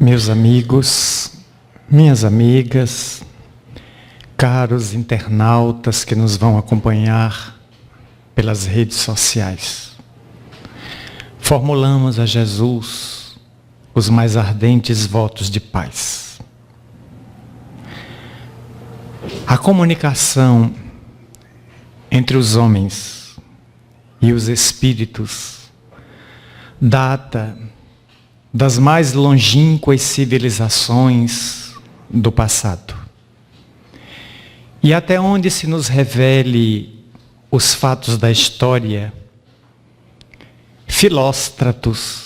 Meus amigos, minhas amigas, caros internautas que nos vão acompanhar pelas redes sociais, formulamos a Jesus os mais ardentes votos de paz. A comunicação entre os homens e os espíritos data das mais longínquas civilizações do passado. E até onde se nos revele os fatos da história, Filóstratos,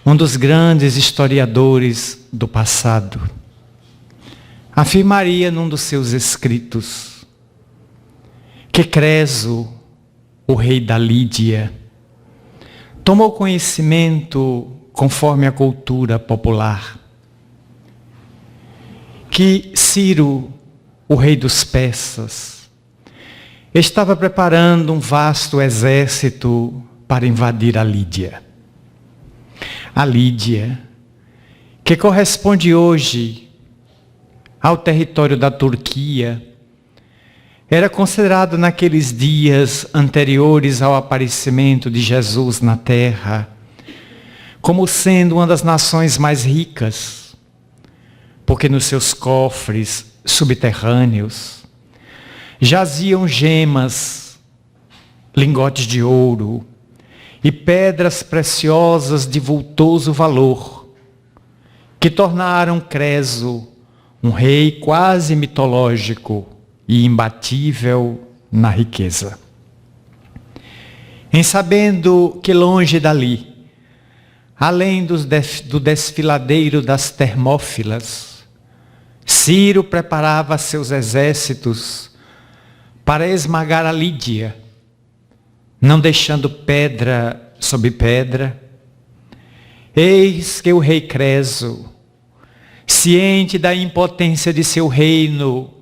um dos grandes historiadores do passado, afirmaria num dos seus escritos que Creso, o rei da Lídia, tomou conhecimento, conforme a cultura popular, que Ciro, o rei dos persas, estava preparando um vasto exército para invadir a Lídia. A Lídia, que corresponde hoje ao território da Turquia, era considerado naqueles dias anteriores ao aparecimento de Jesus na terra como sendo uma das nações mais ricas, porque nos seus cofres subterrâneos jaziam gemas, lingotes de ouro e pedras preciosas de vultoso valor, que tornaram Creso um rei quase mitológico e imbatível na riqueza. Em sabendo que longe dali, além do desfiladeiro das Termófilas, Ciro preparava seus exércitos para esmagar a Lídia, não deixando pedra sobre pedra. Eis que o rei Creso, ciente da impotência de seu reino,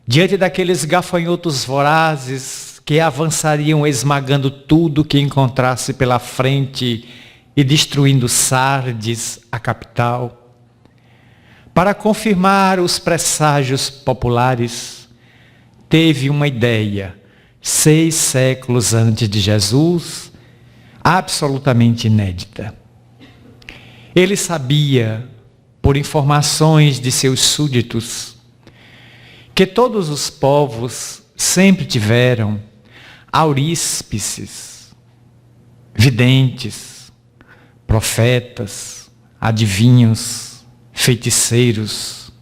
diante daqueles gafanhotos vorazes que avançariam esmagando tudo que encontrasse pela frente e destruindo Sardes, a capital, para confirmar os presságios populares, teve uma ideia, 6 séculos antes de Jesus, absolutamente inédita. Ele sabia, por informações de seus súditos, que todos os povos sempre tiveram auríspices, videntes, profetas, adivinhos, feiticeiros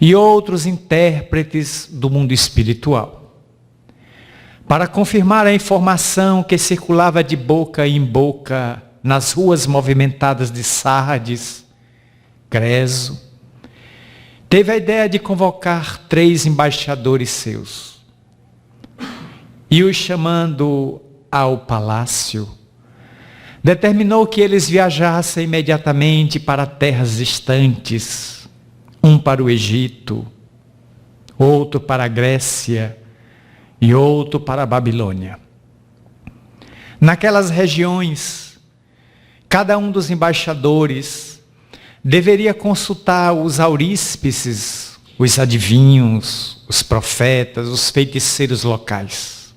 e outros intérpretes do mundo espiritual. Para confirmar a informação que circulava de boca em boca nas ruas movimentadas de Sardes, Creso teve a ideia de convocar 3 embaixadores seus e os chamando ao palácio, determinou que eles viajassem imediatamente para terras distantes, um para o Egito, outro para a Grécia e outro para a Babilônia. Naquelas regiões, cada um dos embaixadores deveria consultar os auríspices, os adivinhos, os profetas, os feiticeiros locais.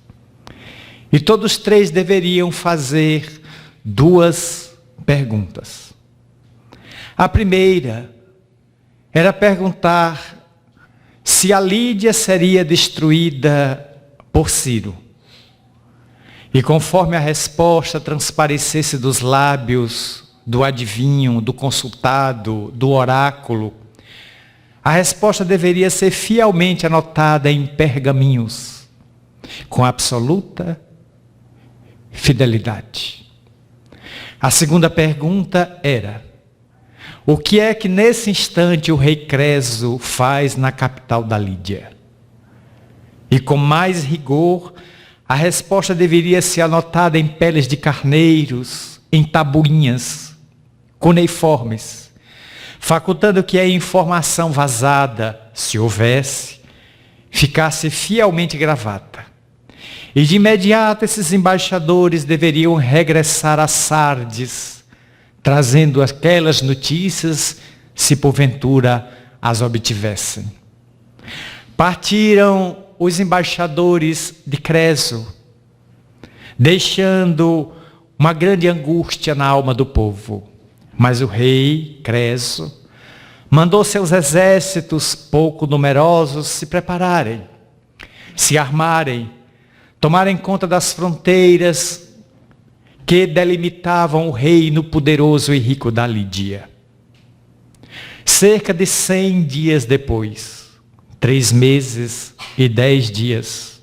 E todos 3 deveriam fazer 2 perguntas. A primeira era perguntar se a Lídia seria destruída por Ciro. E conforme a resposta transparecesse dos lábios do adivinho, do consultado, do oráculo, a resposta deveria ser fielmente anotada em pergaminhos, com absoluta fidelidade. A segunda pergunta era: o que é que nesse instante o rei Creso faz na capital da Lídia? E com mais rigor, a resposta deveria ser anotada em peles de carneiros, em tabuinhas, cuneiformes, facultando que a informação vazada, se houvesse, ficasse fielmente gravada. E de imediato esses embaixadores deveriam regressar a Sardes, trazendo aquelas notícias, se porventura as obtivessem. Partiram os embaixadores de Creso, deixando uma grande angústia na alma do povo. Mas o rei Creso mandou seus exércitos pouco numerosos se prepararem, se armarem, tomarem conta das fronteiras que delimitavam o reino poderoso e rico da Lídia. Cerca de 100 dias depois, 3 meses e 10 dias,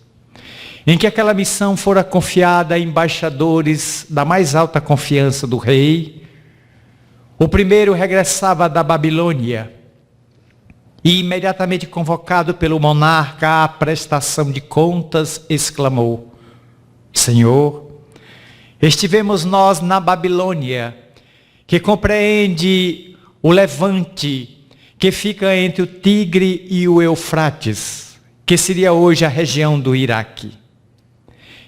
em que aquela missão fora confiada a embaixadores da mais alta confiança do rei, o primeiro regressava da Babilônia e, imediatamente convocado pelo monarca à prestação de contas, exclamou: Senhor, estivemos nós na Babilônia, que compreende o Levante, que fica entre o Tigre e o Eufrates, que seria hoje a região do Iraque.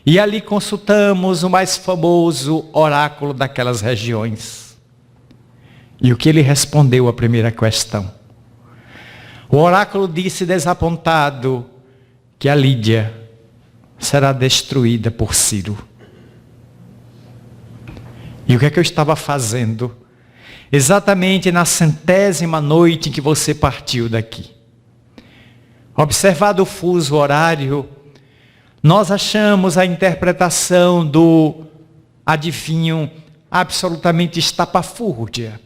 E ali consultamos o mais famoso oráculo daquelas regiões. E o que ele respondeu à primeira questão? O oráculo disse desapontado que a Lídia será destruída por Ciro. E o que é que eu estava fazendo? Exatamente na 100ª noite em que você partiu daqui. Observado o fuso horário, nós achamos a interpretação do adivinho absolutamente estapafúrdia.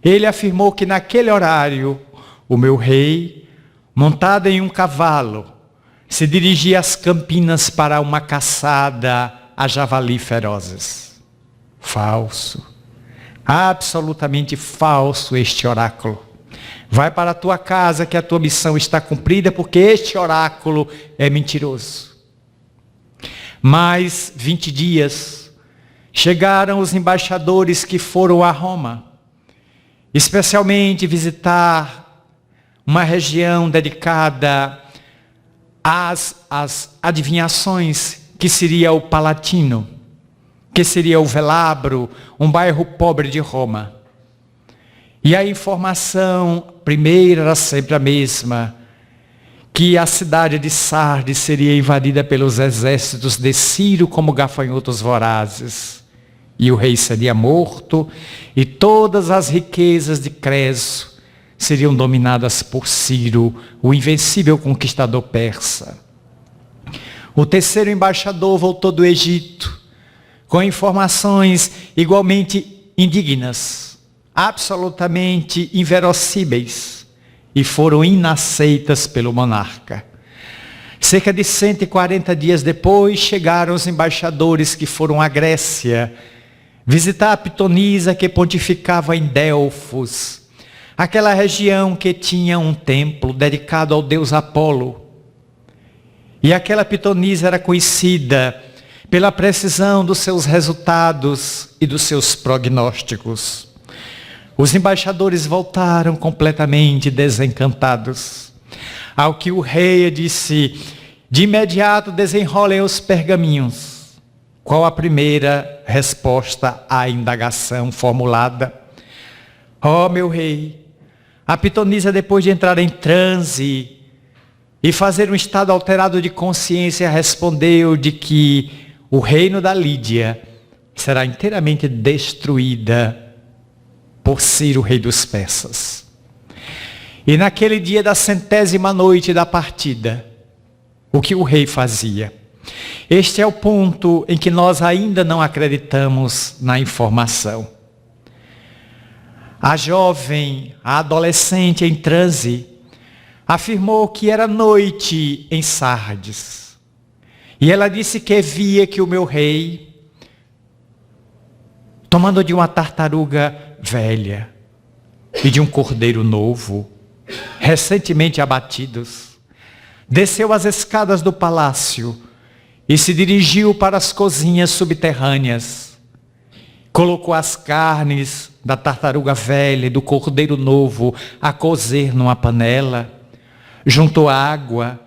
Ele afirmou que naquele horário, o meu rei, montado em um cavalo, se dirigia às campinas para uma caçada a javali ferozes. Falso. Absolutamente falso este oráculo. Vai para a tua casa que a tua missão está cumprida, porque este oráculo é mentiroso. Mais 20 dias, chegaram os embaixadores que foram a Roma, especialmente visitar uma região dedicada às adivinhações, que seria o Palatino, que seria o Velabro, um bairro pobre de Roma. E a informação primeira era sempre a mesma, que a cidade de Sardes seria invadida pelos exércitos de Ciro como gafanhotos vorazes. E o rei seria morto, e todas as riquezas de Creso seriam dominadas por Ciro, o invencível conquistador persa. O terceiro embaixador voltou do Egito, com informações igualmente indignas, absolutamente inverossímeis, e foram inaceitas pelo monarca. Cerca de 140 dias depois, chegaram os embaixadores que foram à Grécia, visitar a Pitonisa que pontificava em Delfos, aquela região que tinha um templo dedicado ao deus Apolo. E aquela Pitonisa era conhecida pela precisão dos seus resultados e dos seus prognósticos. Os embaixadores voltaram completamente desencantados. Ao que o rei disse: de imediato desenrolem os pergaminhos. Qual a primeira resposta à indagação formulada? Ó meu rei, a Pitonisa, depois de entrar em transe e fazer um estado alterado de consciência, respondeu de que o reino da Lídia será inteiramente destruída por Ciro, rei dos persas. E naquele dia da 100ª noite da partida, o que o rei fazia? Este é o ponto em que nós ainda não acreditamos na informação. A jovem, a adolescente em transe, afirmou que era noite em Sardes. E ela disse que via que o meu rei, tomando de uma tartaruga velha e de um cordeiro novo, recentemente abatidos, desceu as escadas do palácio e se dirigiu para as cozinhas subterrâneas. Colocou as carnes da tartaruga velha e do cordeiro novo a cozer numa panela, juntou água,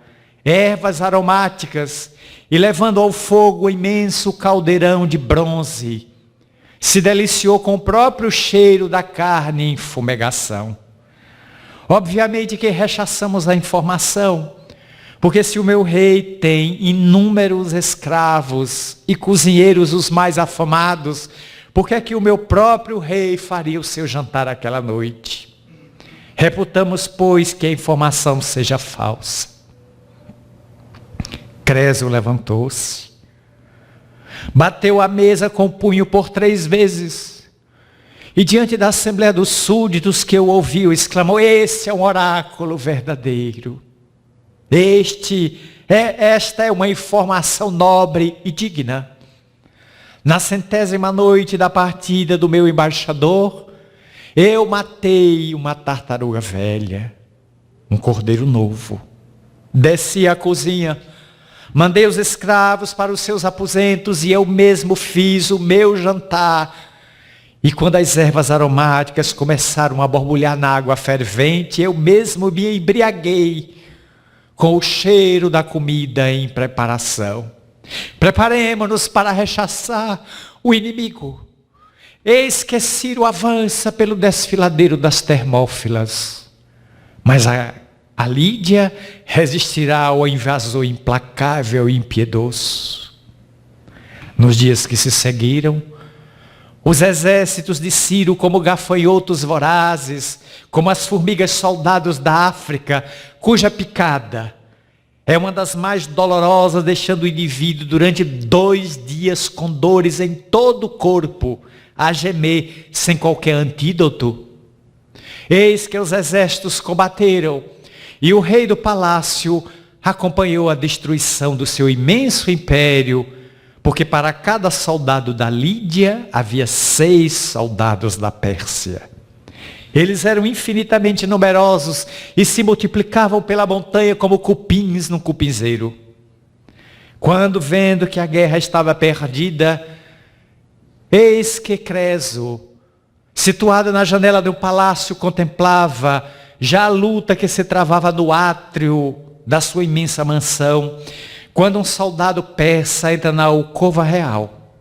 ervas aromáticas e, levando ao fogo o imenso caldeirão de bronze, se deliciou com o próprio cheiro da carne em fumegação. Obviamente que rechaçamos a informação, porque se o meu rei tem inúmeros escravos e cozinheiros os mais afamados, por que é que o meu próprio rei faria o seu jantar aquela noite? Reputamos, pois, que a informação seja falsa. Creso levantou-se, bateu a mesa com o punho por 3 vezes, e diante da assembleia dos súditos que o ouviu, exclamou: esse é um oráculo verdadeiro. Esta é uma informação nobre e digna. Na 100ª noite da partida do meu embaixador, eu matei uma tartaruga velha, um cordeiro novo. Desci à cozinha, mandei os escravos para os seus aposentos e eu mesmo fiz o meu jantar. E quando as ervas aromáticas começaram a borbulhar na água fervente, eu mesmo me embriaguei com o cheiro da comida em preparação. Preparemo-nos para rechaçar o inimigo. Eis que Ciro avança pelo desfiladeiro das Termófilas. Mas a Lídia resistirá ao invasor implacável e impiedoso. Nos dias que se seguiram, os exércitos de Ciro, como gafanhotos vorazes, como as formigas soldados da África, cuja picada é uma das mais dolorosas, deixando o indivíduo durante 2 dias com dores em todo o corpo, a gemer sem qualquer antídoto. Eis que os exércitos combateram, e o rei do palácio acompanhou a destruição do seu imenso império, porque para cada soldado da Lídia havia 6 soldados da Pérsia. Eles eram infinitamente numerosos e se multiplicavam pela montanha como cupins num cupinzeiro. Quando, vendo que a guerra estava perdida, eis que Creso, situado na janela do palácio, contemplava já a luta que se travava no átrio da sua imensa mansão, quando um soldado persa entra na alcova real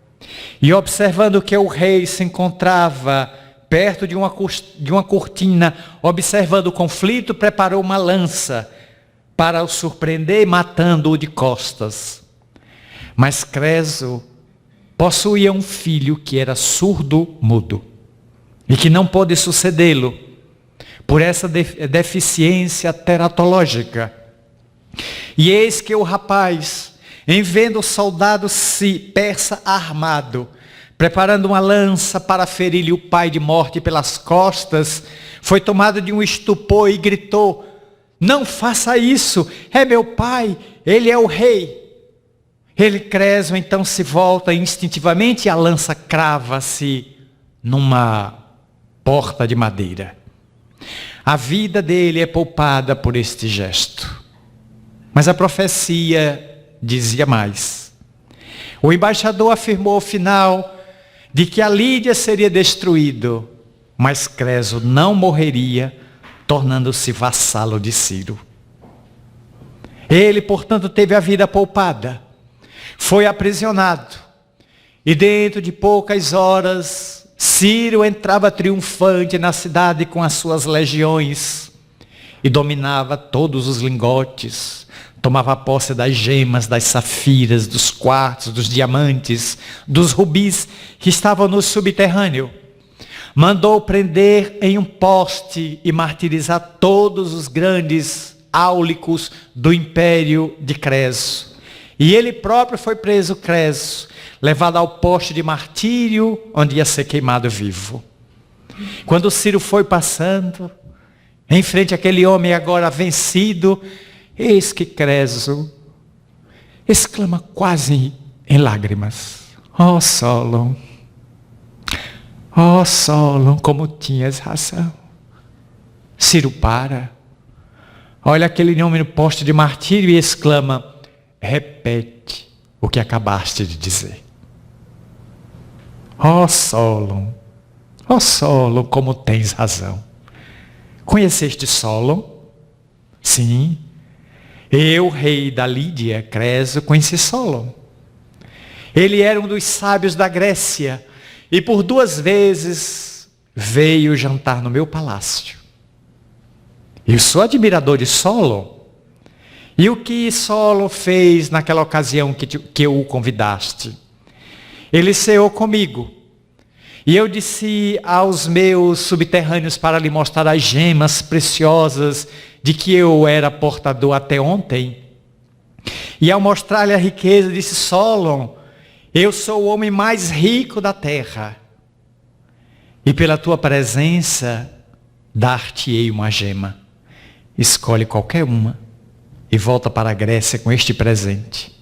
e, observando que o rei se encontrava perto de uma cortina, observando o conflito, preparou uma lança para o surpreender, matando-o de costas. Mas Creso possuía um filho que era surdo-mudo e que não pôde sucedê-lo por essa deficiência teratológica. E eis que o rapaz, em vendo o soldado persa armado, preparando uma lança para ferir-lhe o pai de morte pelas costas, foi tomado de um estupor e gritou: não faça isso, é meu pai, ele é o rei. Ele, Creso, então se volta instintivamente e a lança crava-se numa porta de madeira. A vida dele é poupada por este gesto. Mas a profecia dizia mais. O embaixador afirmou ao final de que a Lídia seria destruído, mas Creso não morreria, tornando-se vassalo de Ciro. Ele, portanto, teve a vida poupada, foi aprisionado, e dentro de poucas horas, Ciro entrava triunfante na cidade com as suas legiões, e dominava todos os lingotes, tomava posse das gemas, das safiras, dos quartos, dos diamantes, dos rubis que estavam no subterrâneo. Mandou prender em um poste e martirizar todos os grandes áulicos do império de Creso. E ele próprio foi preso, Creso, levado ao poste de martírio, onde ia ser queimado vivo. Quando Ciro foi passando, em frente àquele homem agora vencido, eis que Creso exclama quase em lágrimas: ó Solon, como tinhas razão. Ciro para, olha aquele homem no poste de martírio e exclama: repete o que acabaste de dizer. Ó Solon, como tens razão. Conheceste Solon? Sim. Eu, rei da Lídia, Creso, conheci Solon. Ele era um dos sábios da Grécia e por 2 vezes veio jantar no meu palácio. Eu sou admirador de Solon. E o que Solon fez naquela ocasião que o convidaste? Ele ceou comigo. E eu disse aos meus subterrâneos para lhe mostrar as gemas preciosas de que eu era portador até ontem. E ao mostrar-lhe a riqueza, disse: Solon, eu sou o homem mais rico da terra. E pela tua presença, dar-te-ei uma gema. Escolhe qualquer uma e volta para a Grécia com este presente.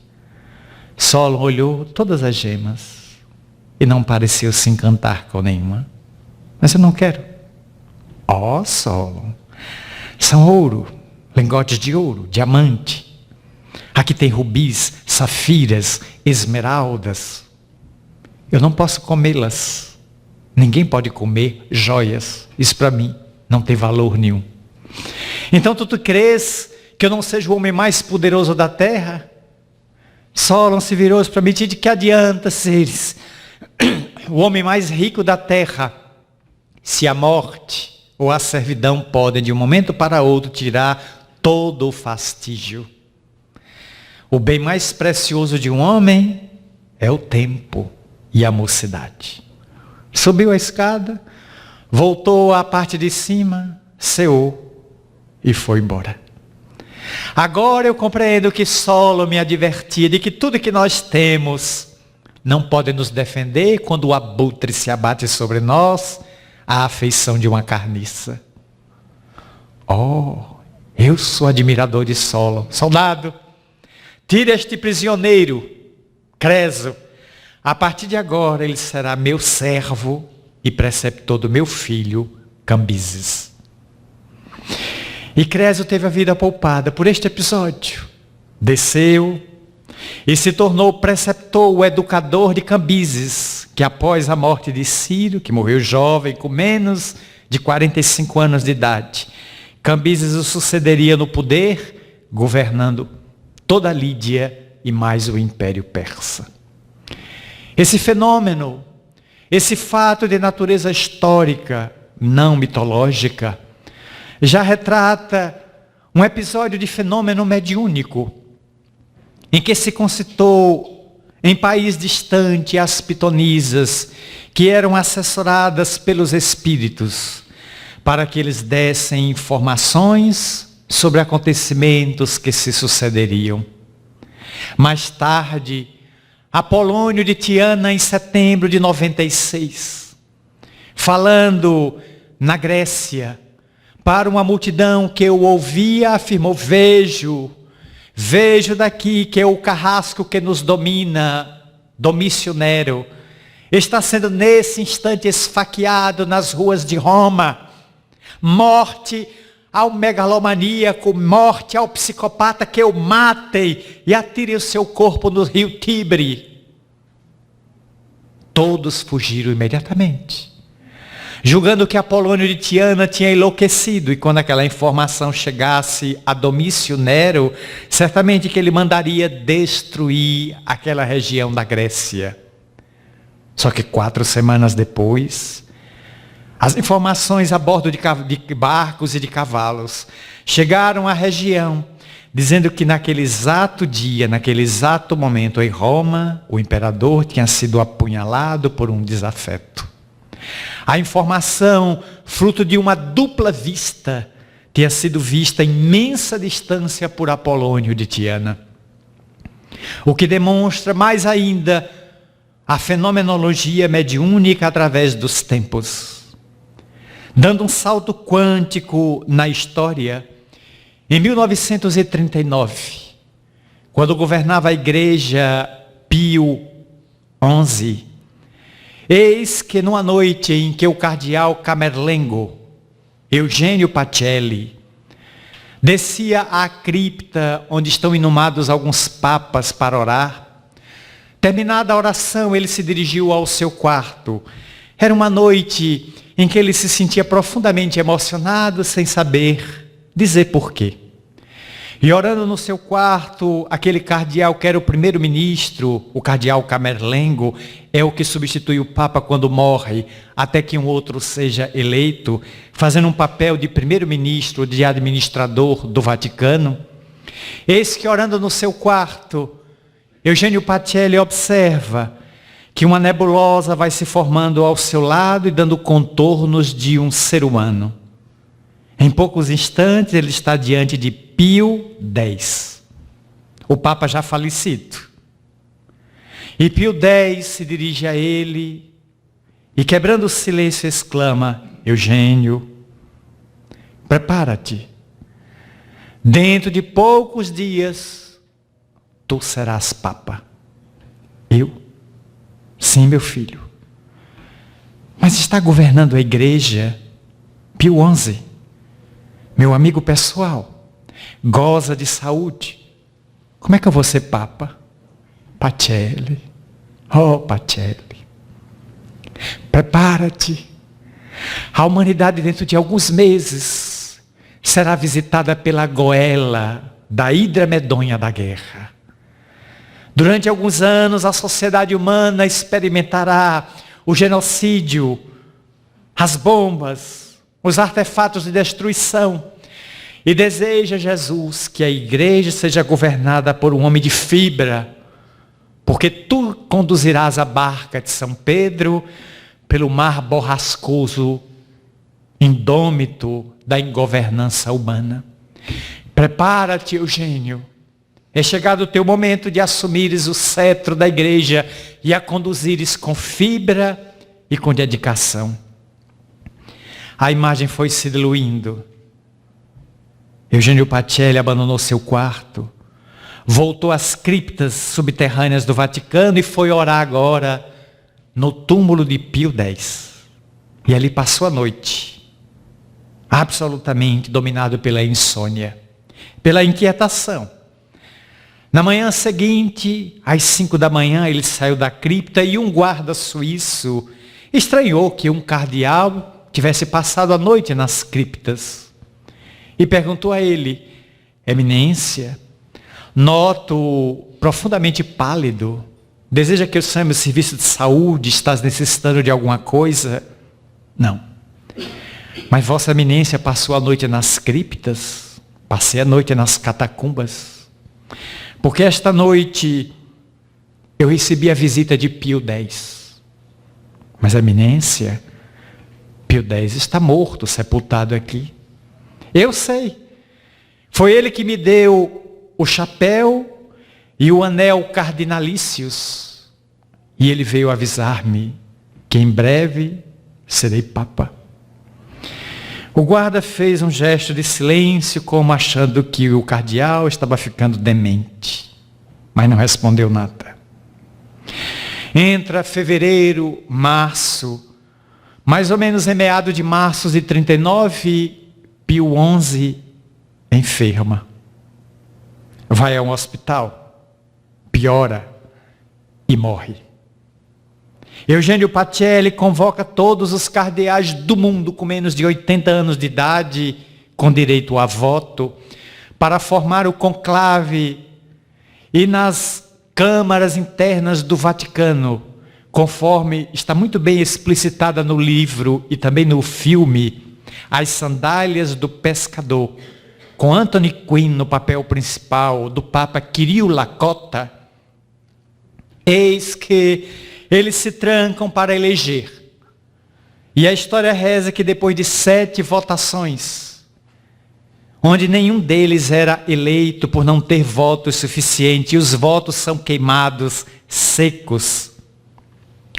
Solon olhou todas as gemas e não pareceu se encantar com nenhuma. Mas eu não quero. Ó, Solon, são ouro, lingotes de ouro, diamante. Aqui tem rubis, safiras, esmeraldas. Eu não posso comê-las. Ninguém pode comer joias. Isso para mim não tem valor nenhum. Então tu crês que eu não seja o homem mais poderoso da terra? Solon se virou para mim: de que adianta seres o homem mais rico da terra, se a morte ou a servidão podem de um momento para outro tirar todo o fastígio? O bem mais precioso de um homem é o tempo e a mocidade. Subiu a escada, voltou à parte de cima, ceou e foi embora. Agora eu compreendo que Solon me advertia de que tudo que nós temos não pode nos defender quando o abutre se abate sobre nós, à afeição de uma carniça. Oh, eu sou admirador de Solon. Soldado, tire este prisioneiro, Creso. A partir de agora ele será meu servo e preceptor do meu filho, Cambises. E Creso teve a vida poupada por este episódio. Desceu e se tornou preceptor, o educador de Cambises, que após a morte de Ciro, que morreu jovem, com menos de 45 anos de idade, Cambises o sucederia no poder, governando toda a Lídia e mais o Império Persa. Esse fenômeno, esse fato de natureza histórica, não mitológica, já retrata um episódio de fenômeno mediúnico, em que se concitou em país distante as pitonisas, que eram assessoradas pelos espíritos, para que eles dessem informações sobre acontecimentos que se sucederiam. Mais tarde, Apolônio de Tiana, em setembro de 96, falando na Grécia, para uma multidão que o ouvia, afirmou: vejo daqui que é o carrasco que nos domina, Domício Nero, está sendo nesse instante esfaqueado nas ruas de Roma. Morte ao megalomaníaco, morte ao psicopata, que o matem e atirem o seu corpo no rio Tibre. Todos fugiram imediatamente, julgando que Apolônio de Tiana tinha enlouquecido, e quando aquela informação chegasse a Domício Nero, certamente que ele mandaria destruir aquela região da Grécia. Só que 4 semanas depois, as informações a bordo de barcos e de cavalos chegaram à região, dizendo que naquele exato dia, naquele exato momento em Roma, o imperador tinha sido apunhalado por um desafeto. A informação, fruto de uma dupla vista, tinha sido vista a imensa distância por Apolônio de Tiana. O que demonstra mais ainda a fenomenologia mediúnica através dos tempos. Dando um salto quântico na história, em 1939, quando governava a igreja Pio XI, eis que numa noite em que o cardeal Camerlengo, Eugênio Pacelli, descia à cripta onde estão inumados alguns papas para orar, terminada a oração, ele se dirigiu ao seu quarto. Era uma noite em que ele se sentia profundamente emocionado, sem saber dizer porquê. E orando no seu quarto, aquele cardeal que era o primeiro-ministro, o cardeal Camerlengo, é o que substitui o Papa quando morre, até que um outro seja eleito, fazendo um papel de primeiro-ministro, de administrador do Vaticano. Eis que orando no seu quarto, Eugênio Pacelli observa que uma nebulosa vai se formando ao seu lado e dando contornos de um ser humano. Em poucos instantes ele está diante de Pio X, o Papa já falecido. E Pio X se dirige a ele e, quebrando o silêncio, exclama: Eugênio, prepara-te. Dentro de poucos dias, tu serás Papa. Eu? Sim, meu filho. Mas está governando a igreja Pio XI, meu amigo pessoal, goza de saúde. Como é que eu vou ser Papa? Pacelli. Oh, Pacelli. Prepara-te. A humanidade dentro de alguns meses será visitada pela goela da hidra medonha da guerra. Durante alguns anos a sociedade humana experimentará o genocídio, as bombas, os artefatos de destruição. E deseja Jesus que a igreja seja governada por um homem de fibra, porque tu conduzirás a barca de São Pedro pelo mar borrascoso, indômito da ingovernança humana. Prepara-te, Eugênio. É chegado o teu momento de assumires o cetro da igreja e a conduzires com fibra e com dedicação. A imagem foi se diluindo. Eugênio Pacelli abandonou seu quarto, voltou às criptas subterrâneas do Vaticano e foi orar agora no túmulo de Pio X. E ali passou a noite, absolutamente dominado pela insônia, pela inquietação. Na manhã seguinte, às 5 da manhã, ele saiu da cripta e um guarda suíço estranhou que um cardeal tivesse passado a noite nas criptas. E perguntou a ele: Eminência, noto profundamente pálido. Deseja que eu chame o serviço de saúde? Estás necessitando de alguma coisa? Não. Mas Vossa Eminência passou a noite nas criptas? Passei a noite nas catacumbas. Porque esta noite eu recebi a visita de Pio X. Mas Eminência, Pio X está morto, sepultado aqui. Eu sei. Foi ele que me deu o chapéu e o anel cardinalícios. E ele veio avisar-me que em breve serei Papa. O guarda fez um gesto de silêncio, como achando que o cardeal estava ficando demente. Mas não respondeu nada. Entra fevereiro, março, mais ou menos em meados de março de 39, Pio XI enferma. Vai a um hospital, piora e morre. Eugênio Pacelli convoca todos os cardeais do mundo com menos de 80 anos de idade, com direito a voto, para formar o conclave e nas câmaras internas do Vaticano, conforme está muito bem explicitada no livro e também no filme, As Sandálias do Pescador, com Anthony Quinn no papel principal, do Papa Kirill Lakota. Eis que eles se trancam para eleger. E a história reza que depois de 7 votações, onde nenhum deles era eleito por não ter votos suficientes, e os votos são queimados secos,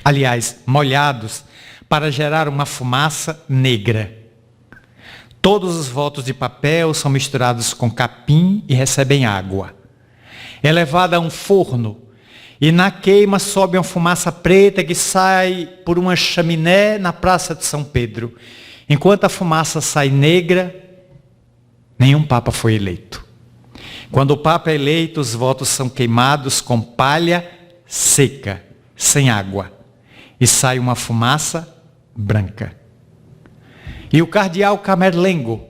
aliás, molhados, para gerar uma fumaça negra. Todos os votos de papel são misturados com capim e recebem água. É levada a um forno e na queima sobe uma fumaça preta que sai por uma chaminé na Praça de São Pedro. Enquanto a fumaça sai negra, nenhum Papa foi eleito. Quando o Papa é eleito, os votos são queimados com palha seca, sem água. E sai uma fumaça branca. E o cardeal Camerlengo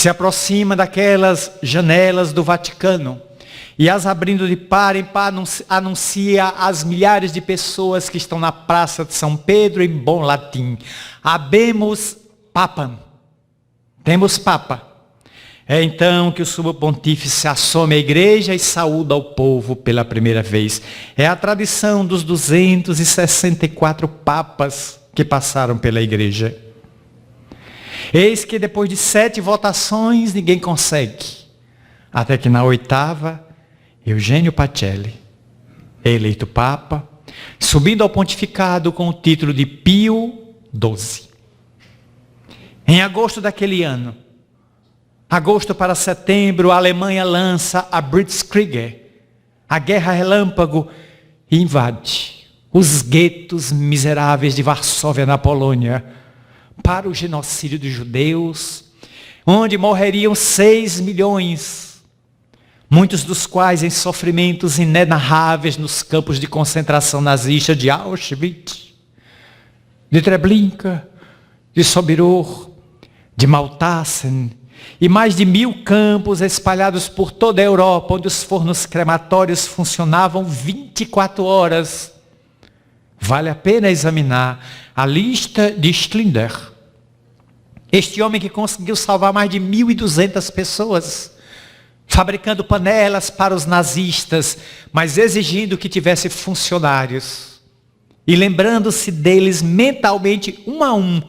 se aproxima daquelas janelas do Vaticano e as abrindo de par em par anuncia às milhares de pessoas que estão na Praça de São Pedro em bom latim: Habemus Papam. Temos Papa. É então que o sumo pontífice assome a igreja e saúda o povo pela primeira vez. É a tradição dos 264 papas que passaram pela igreja. Eis que depois de 7 votações ninguém consegue. Até que na 8ª, Eugênio Pacelli é eleito papa, subindo ao pontificado com o título de Pio XII. Em agosto daquele ano, agosto para setembro, a Alemanha lança a Blitzkrieg, a guerra relâmpago, e invade os guetos miseráveis de Varsóvia na Polônia para o genocídio dos judeus, onde morreriam 6 milhões, muitos dos quais em sofrimentos inenarráveis nos campos de concentração nazista de Auschwitz, de Treblinka, de Sobibór, de Mauthausen, e mais de 1000 campos espalhados por toda a Europa, onde os fornos crematórios funcionavam 24 horas. Vale a pena examinar a lista de Schindler. Este homem que conseguiu salvar mais de 1.200 pessoas, fabricando panelas para os nazistas, mas exigindo que tivesse funcionários. E lembrando-se deles mentalmente, um a um,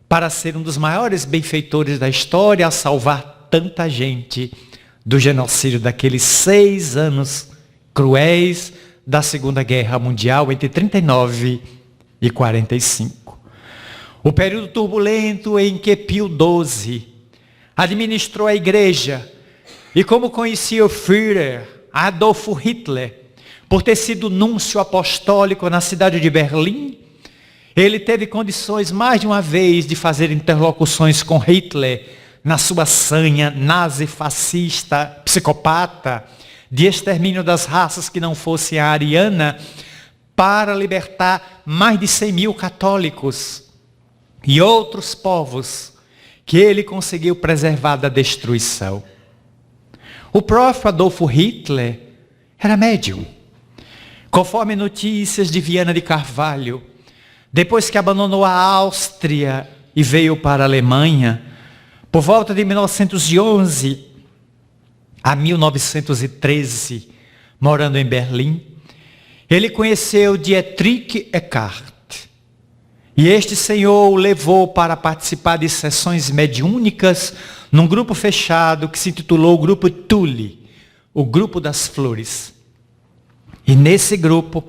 para ser um dos maiores benfeitores da história, a salvar tanta gente do genocídio daqueles 6 anos cruéis da Segunda Guerra Mundial, entre 39 e 45. O período turbulento em que Pio XII administrou a igreja, e como conhecia o Führer, Adolf Hitler, por ter sido núncio apostólico na cidade de Berlim, ele teve condições mais de uma vez de fazer interlocuções com Hitler na sua sanha nazi-fascista, psicopata, de extermínio das raças que não fosse a ariana, para libertar mais de 100.000 católicos e outros povos que ele conseguiu preservar da destruição. O próprio Adolf Hitler era médium. Conforme notícias de Viana de Carvalho, depois que abandonou a Áustria e veio para a Alemanha, por volta de 1911 a 1913, morando em Berlim, ele conheceu Dietrich Eckart. E este senhor o levou para participar de sessões mediúnicas num grupo fechado que se intitulou o Grupo Thule, o Grupo das Flores. E nesse grupo,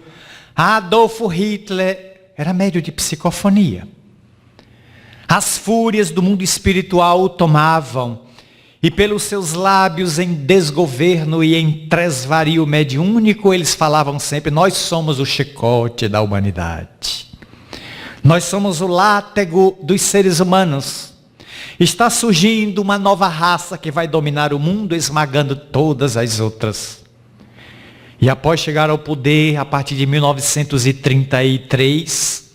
Adolf Hitler era médium de psicofonia. As fúrias do mundo espiritual o tomavam, e pelos seus lábios em desgoverno e em tresvario mediúnico, eles falavam sempre: nós somos o chicote da humanidade. Nós somos o látego dos seres humanos. Está surgindo uma nova raça que vai dominar o mundo, esmagando todas as outras. E após chegar ao poder, a partir de 1933,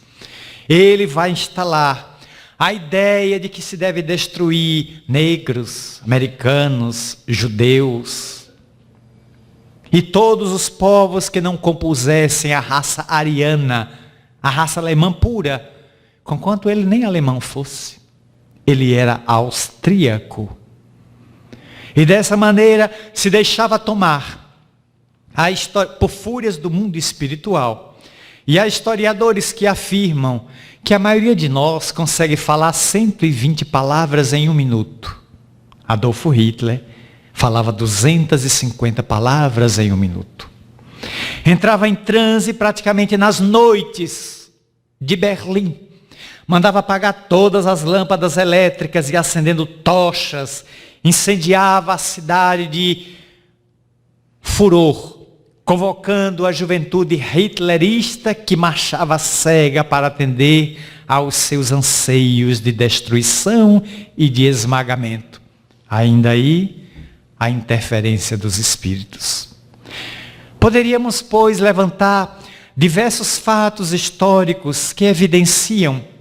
ele vai instalar a ideia de que se deve destruir negros, americanos, judeus e todos os povos que não compusessem a raça ariana, a raça alemã pura, conquanto ele nem alemão fosse. Ele era austríaco. E dessa maneira se deixava tomar a história, por fúrias do mundo espiritual. E há historiadores que afirmam que a maioria de nós consegue falar 120 palavras em 1 minuto. Adolf Hitler falava 250 palavras em 1 minuto. Entrava em transe praticamente nas noites de Berlim. Mandava apagar todas as lâmpadas elétricas e acendendo tochas, incendiava a cidade de furor, convocando a juventude hitlerista que marchava cega para atender aos seus anseios de destruição e de esmagamento. Ainda aí, a interferência dos espíritos. Poderíamos, pois, levantar diversos fatos históricos que evidenciam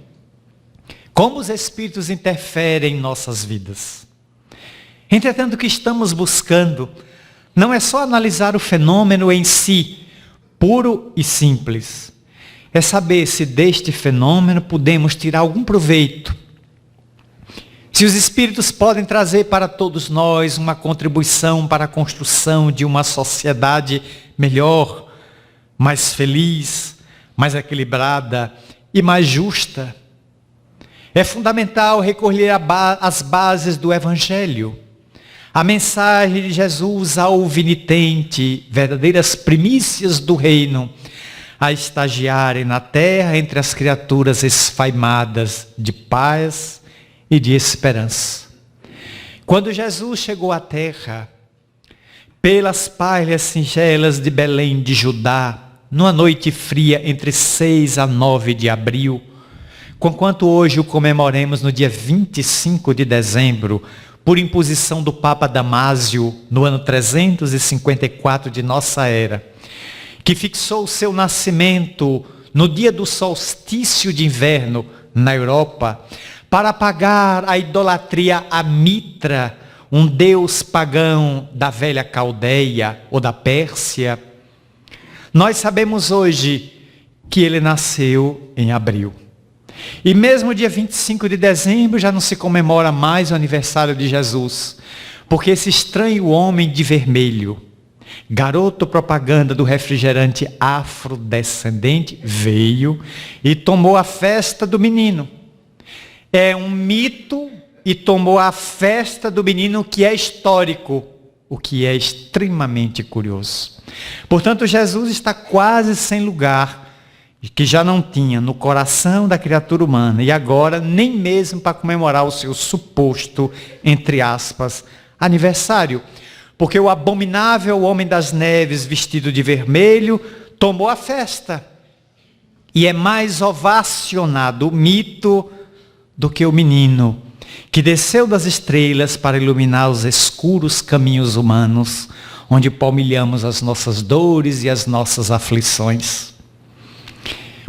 como os espíritos interferem em nossas vidas. Entretanto, o que estamos buscando não é só analisar o fenômeno em si, puro e simples. É saber se deste fenômeno podemos tirar algum proveito. Se os Espíritos podem trazer para todos nós uma contribuição para a construção de uma sociedade melhor, mais feliz, mais equilibrada e mais justa. É fundamental recolher as bases do Evangelho, a mensagem de Jesus ao vinitente, verdadeiras primícias do reino, a estagiarem na terra entre as criaturas esfaimadas de paz e de esperança. Quando Jesus chegou à terra, pelas palhas singelas de Belém de Judá, numa noite fria entre 6 a 9 de abril, conquanto hoje o comemoremos no dia 25 de dezembro, por imposição do Papa Damásio, no ano 354 de nossa era, que fixou o seu nascimento no dia do solstício de inverno na Europa, para apagar a idolatria a Mitra, um deus pagão da velha Caldeia ou da Pérsia. Nós sabemos hoje que ele nasceu em abril. E mesmo dia 25 de dezembro já não se comemora mais o aniversário de Jesus, porque esse estranho homem de vermelho, garoto propaganda do refrigerante afrodescendente, veio e tomou a festa do menino. É um mito e tomou a festa do menino que é histórico, o que é extremamente curioso. Portanto, Jesus está quase sem lugar, que já não tinha no coração da criatura humana, e agora nem mesmo para comemorar o seu suposto, entre aspas, aniversário. Porque o abominável homem das neves, vestido de vermelho, tomou a festa. E é mais ovacionado o mito do que o menino, que desceu das estrelas para iluminar os escuros caminhos humanos, onde palmilhamos as nossas dores e as nossas aflições.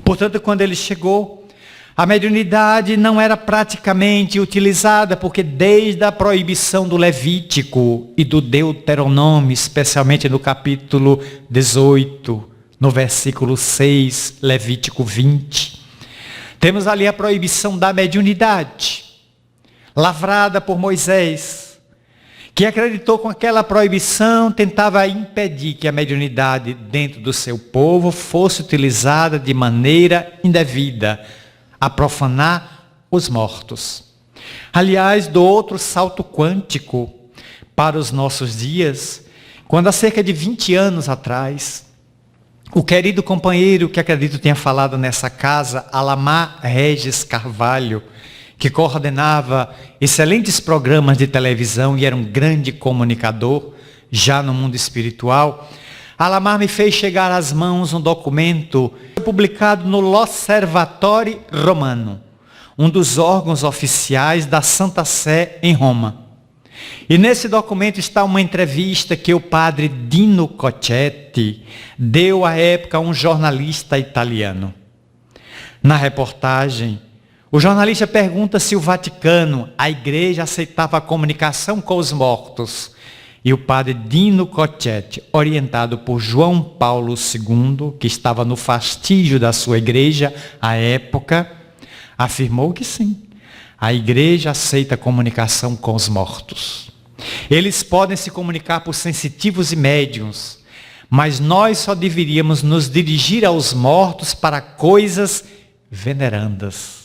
Portanto, quando ele chegou, a mediunidade não era praticamente utilizada, porque desde a proibição do Levítico e do Deuteronômio, especialmente no capítulo 18, no versículo 6, Levítico 20, temos ali a proibição da mediunidade, lavrada por Moisés, que acreditou com aquela proibição, tentava impedir que a mediunidade dentro do seu povo fosse utilizada de maneira indevida, a profanar os mortos. Aliás, do outro salto quântico para os nossos dias, quando há cerca de 20 anos atrás, o querido companheiro que acredito tenha falado nessa casa, Alamar Regis Carvalho, que coordenava excelentes programas de televisão e era um grande comunicador, já no mundo espiritual, Alamar me fez chegar às mãos um documento publicado no L'Osservatore Romano, um dos órgãos oficiais da Santa Sé em Roma. E nesse documento está uma entrevista que o padre Dino Cocchetti deu à época a um jornalista italiano. Na reportagem, o jornalista pergunta se o Vaticano, a igreja, aceitava a comunicação com os mortos. E o padre Dino Cocchetti, orientado por João Paulo II, que estava no fastígio da sua igreja à época, afirmou que sim. A igreja aceita a comunicação com os mortos. Eles podem se comunicar por sensitivos e médiuns, mas nós só deveríamos nos dirigir aos mortos para coisas venerandas,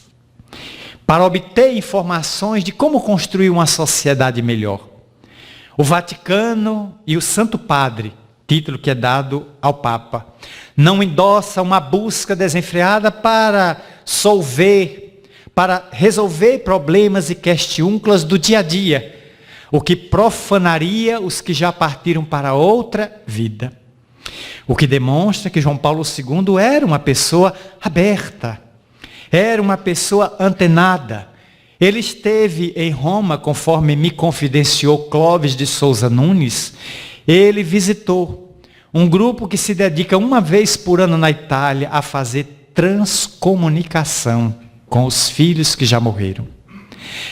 para obter informações de como construir uma sociedade melhor. O Vaticano e o Santo Padre, título que é dado ao Papa, não endossa uma busca desenfreada para resolver problemas e questiúnculas do dia a dia, o que profanaria os que já partiram para outra vida. O que demonstra que João Paulo II era uma pessoa aberta, era uma pessoa antenada. Ele esteve em Roma, conforme me confidenciou Clóvis de Souza Nunes. Ele visitou um grupo que se dedica uma vez por ano na Itália a fazer transcomunicação com os filhos que já morreram.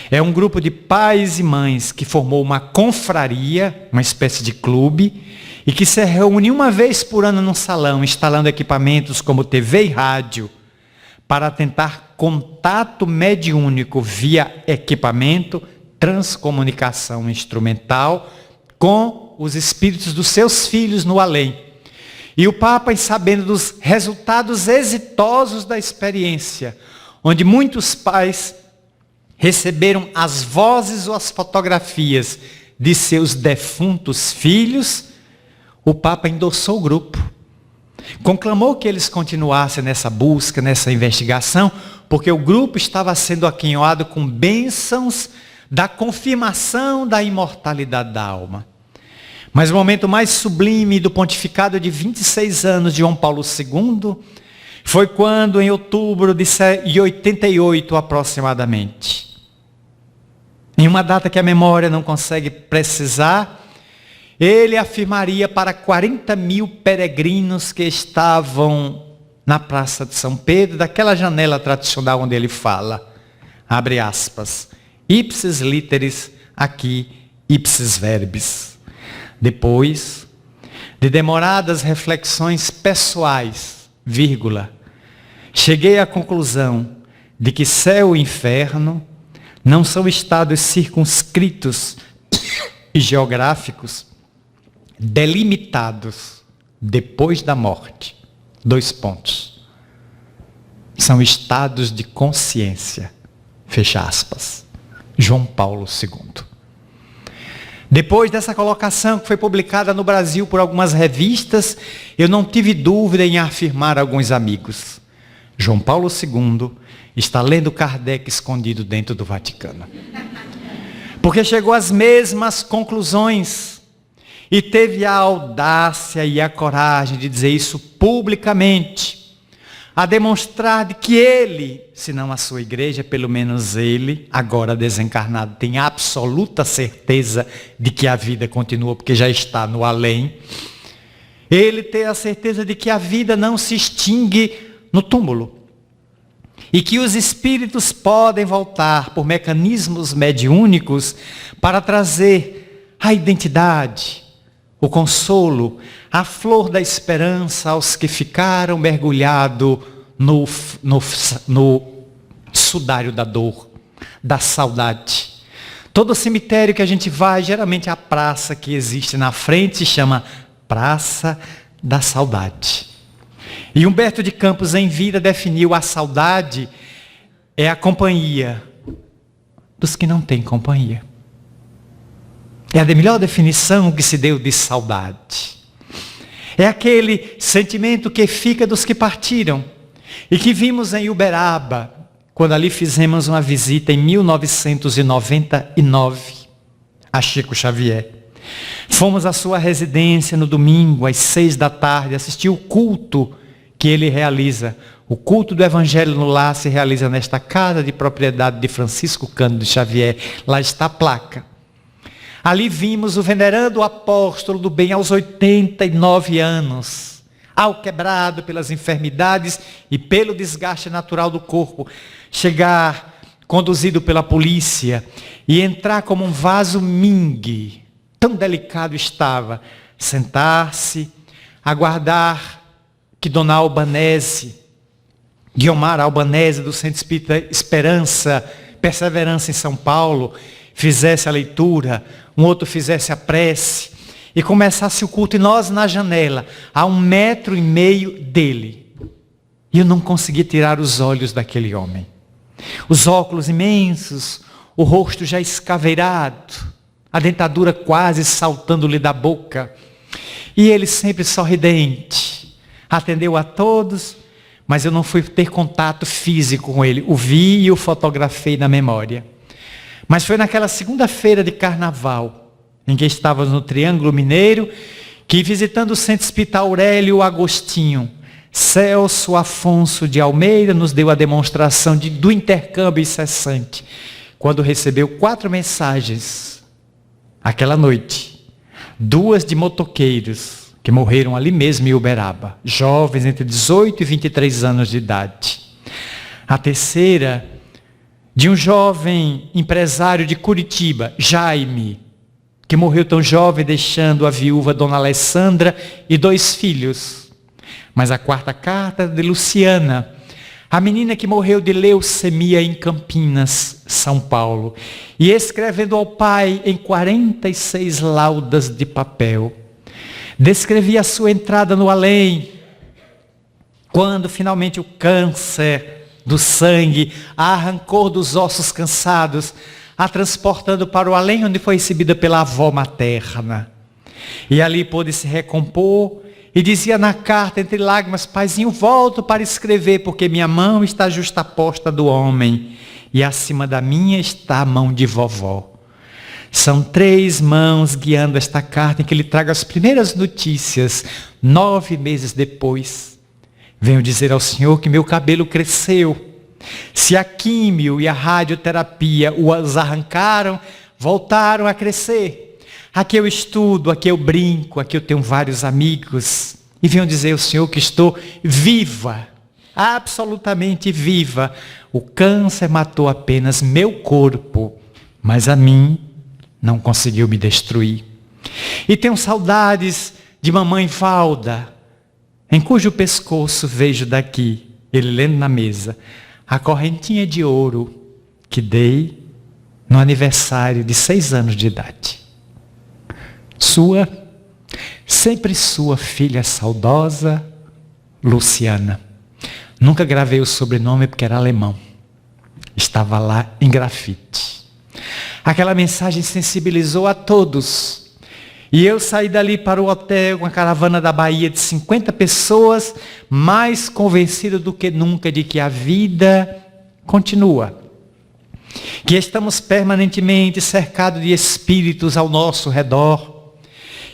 É um grupo de pais e mães que formou uma confraria, uma espécie de clube, e que se reúne uma vez por ano num salão, instalando equipamentos como TV e rádio, para tentar contato mediúnico via equipamento, transcomunicação instrumental, com os espíritos dos seus filhos no além. E o Papa, sabendo dos resultados exitosos da experiência, onde muitos pais receberam as vozes ou as fotografias de seus defuntos filhos, o Papa endossou o grupo. Conclamou que eles continuassem nessa busca, nessa investigação, porque o grupo estava sendo aquinhoado com bênçãos da confirmação da imortalidade da alma. Mas o momento mais sublime do pontificado de 26 anos de João Paulo II foi quando, em outubro de 88 aproximadamente, em uma data que a memória não consegue precisar, ele afirmaria para 40 mil peregrinos que estavam na Praça de São Pedro, daquela janela tradicional onde ele fala, abre aspas, ipsis literis, aqui, ipsis verbis. Depois de demoradas reflexões pessoais, vírgula, cheguei à conclusão de que céu e inferno não são estados circunscritos e geográficos delimitados depois da morte. 2 pontos. São estados de consciência. Fecha aspas. João Paulo II. Depois dessa colocação que foi publicada no Brasil por algumas revistas, eu não tive dúvida em afirmar a alguns amigos. João Paulo II está lendo Kardec escondido dentro do Vaticano. Porque chegou às mesmas conclusões e teve a audácia e a coragem de dizer isso publicamente, a demonstrar de que ele, se não a sua igreja, pelo menos ele, agora desencarnado, tem absoluta certeza de que a vida continua, porque já está no além. Ele tem a certeza de que a vida não se extingue no túmulo. E que os espíritos podem voltar por mecanismos mediúnicos para trazer a identidade, o consolo, a flor da esperança aos que ficaram mergulhados no sudário da dor, da saudade. Todo cemitério que a gente vai, geralmente a praça que existe na frente se chama Praça da Saudade. E Humberto de Campos, em vida, definiu a saudade é a companhia dos que não têm companhia. É a melhor definição que se deu de saudade. É aquele sentimento que fica dos que partiram. E que vimos em Uberaba, quando ali fizemos uma visita em 1999, a Chico Xavier. Fomos à sua residência no domingo, às 6 da tarde, assistir o culto que ele realiza. O culto do Evangelho no Lar se realiza nesta casa de propriedade de Francisco Cândido Xavier. Lá está a placa. Ali vimos o venerando apóstolo do bem aos 89 anos, ao quebrado pelas enfermidades e pelo desgaste natural do corpo, chegar conduzido pela polícia e entrar como um vaso mingue, tão delicado estava, sentar-se, aguardar que Dona Albanese, Guiomar Albanese do Centro Espírita Esperança, Perseverança em São Paulo, fizesse a leitura, um outro fizesse a prece, e começasse o culto, e nós na janela, a 1,5 metro dele. E eu não consegui tirar os olhos daquele homem. Os óculos imensos, o rosto já escaveirado, a dentadura quase saltando-lhe da boca. E ele sempre sorridente, atendeu a todos, mas eu não fui ter contato físico com ele. O vi e o fotografei na memória. Mas foi naquela segunda-feira de carnaval, em que estávamos no Triângulo Mineiro, que visitando o Centro Espírita Aurélio Agostinho, Celso Afonso de Almeida nos deu a demonstração do intercâmbio incessante, quando recebeu 4 mensagens, aquela noite, 2 de motoqueiros, que morreram ali mesmo em Uberaba, jovens entre 18 e 23 anos de idade. A terceira de um jovem empresário de Curitiba, Jaime, que morreu tão jovem, deixando a viúva Dona Alessandra e 2 filhos. Mas a 4ª carta de Luciana, a menina que morreu de leucemia em Campinas, São Paulo, e escrevendo ao pai em 46 laudas de papel, descrevia a sua entrada no além, quando finalmente o câncer do sangue a arrancou dos ossos cansados, a transportando para o além, onde foi recebida pela avó materna. E ali pôde se recompor e dizia na carta entre lágrimas: paizinho, volto para escrever, porque minha mão está justaposta do homem e acima da minha está a mão de vovó. São 3 mãos guiando esta carta em que ele traga as primeiras notícias. 9 meses depois, venho dizer ao senhor que meu cabelo cresceu. Se a químio e a radioterapia os arrancaram, voltaram a crescer. Aqui eu estudo, aqui eu brinco, aqui eu tenho vários amigos. E venho dizer ao senhor que estou viva, absolutamente viva. O câncer matou apenas meu corpo, mas a mim não conseguiu me destruir. E tenho saudades de mamãe Valda, em cujo pescoço vejo daqui, ele lendo na mesa, a correntinha de ouro que dei no aniversário de 6 anos de idade. Sua, sempre sua filha saudosa, Luciana. Nunca gravei o sobrenome porque era alemão. Estava lá em grafite. Aquela mensagem sensibilizou a todos. E eu saí dali para o hotel com a caravana da Bahia de 50 pessoas, mais convencido do que nunca de que a vida continua. Que estamos permanentemente cercados de espíritos ao nosso redor.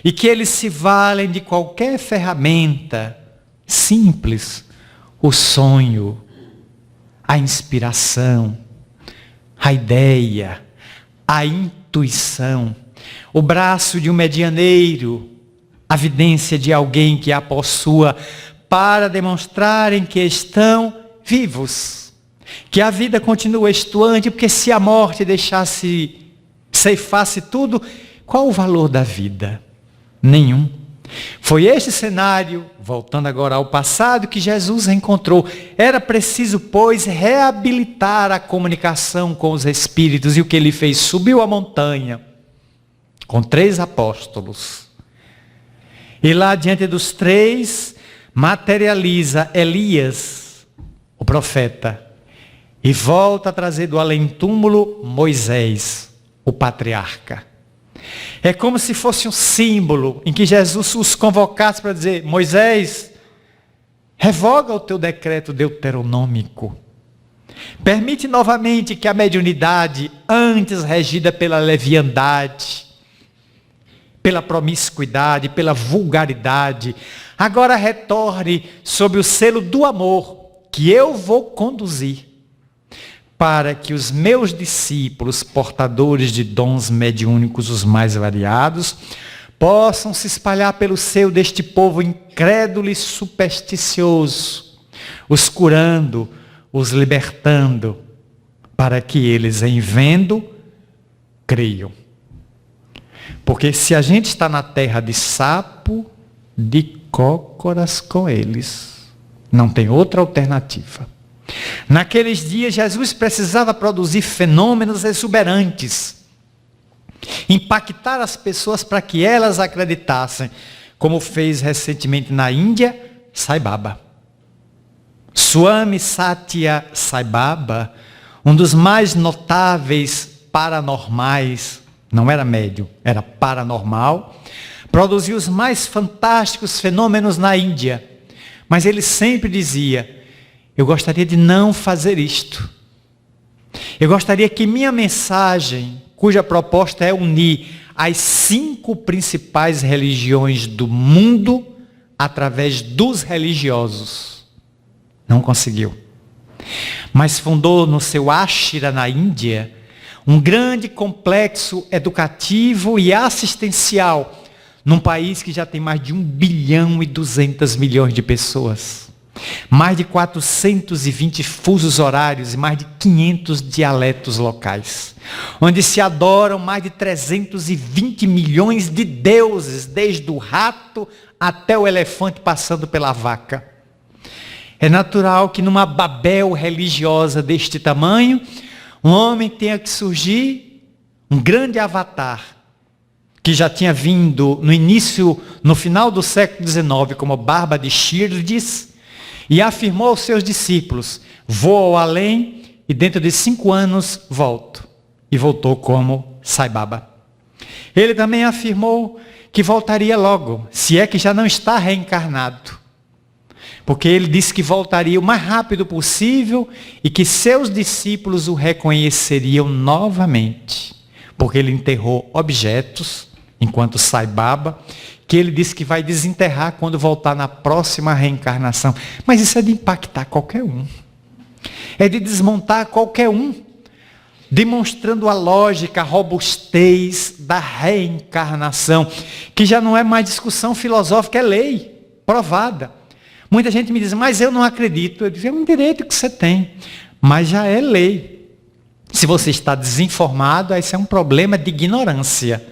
E que eles se valem de qualquer ferramenta simples. O sonho, a inspiração, a ideia, a intuição, o braço de um medianeiro, a vidência de alguém que a possua, para demonstrarem que estão vivos, que a vida continua estuante, porque se a morte ceifasse tudo, qual o valor da vida? Nenhum. Foi este cenário, voltando agora ao passado, que Jesus encontrou. Era preciso, pois, reabilitar a comunicação com os espíritos. E o que ele fez? Subiu a montanha com 3 apóstolos. E lá diante dos 3, materializa Elias, o profeta. E volta a trazer do além-túmulo Moisés, o patriarca. É como se fosse um símbolo em que Jesus os convocasse para dizer: Moisés, revoga o teu decreto deuteronômico. Permite novamente que a mediunidade, antes regida pela leviandade, pela promiscuidade, pela vulgaridade, agora retorne sob o selo do amor que eu vou conduzir, para que os meus discípulos, portadores de dons mediúnicos os mais variados, possam se espalhar pelo seio deste povo incrédulo e supersticioso, os curando, os libertando, para que eles, em vendo, creiam. Porque se a gente está na terra de sapo, de cócoras com eles, não tem outra alternativa. Naqueles dias, Jesus precisava produzir fenômenos exuberantes, impactar as pessoas para que elas acreditassem, como fez recentemente na Índia, Sai Baba. Swami Satya Sai Baba, um dos mais notáveis paranormais, não era médium, era paranormal, produziu os mais fantásticos fenômenos na Índia, mas ele sempre dizia: eu gostaria de não fazer isto. Eu gostaria que minha mensagem, cuja proposta é unir as 5 principais religiões do mundo através dos religiosos. Não conseguiu. Mas fundou no seu ashram na Índia um grande complexo educativo e assistencial num país que já tem mais de 1,2 bilhão de pessoas. mais de 420 fusos horários e mais de 500 dialetos locais, onde se adoram mais de 320 milhões de deuses, desde o rato até o elefante passando pela vaca. É natural que numa Babel religiosa deste tamanho, um homem tenha que surgir, um grande avatar, que já tinha vindo no final do século XIX, como Barba de Shirdes, e afirmou aos seus discípulos: vou ao além e dentro de 5 anos volto. E voltou como Sai Baba. Ele também afirmou que voltaria logo, se é que já não está reencarnado. Porque ele disse que voltaria o mais rápido possível e que seus discípulos o reconheceriam novamente. Porque ele enterrou objetos, enquanto Sai Baba, que ele disse que vai desenterrar quando voltar na próxima reencarnação. Mas isso é de impactar qualquer um. É de desmontar qualquer um, demonstrando a lógica, a robustez da reencarnação, que já não é mais discussão filosófica, é lei, provada. Muita gente me diz, mas eu não acredito. Eu digo, é um direito que você tem, mas já é lei. Se você está desinformado, esse é um problema de ignorância,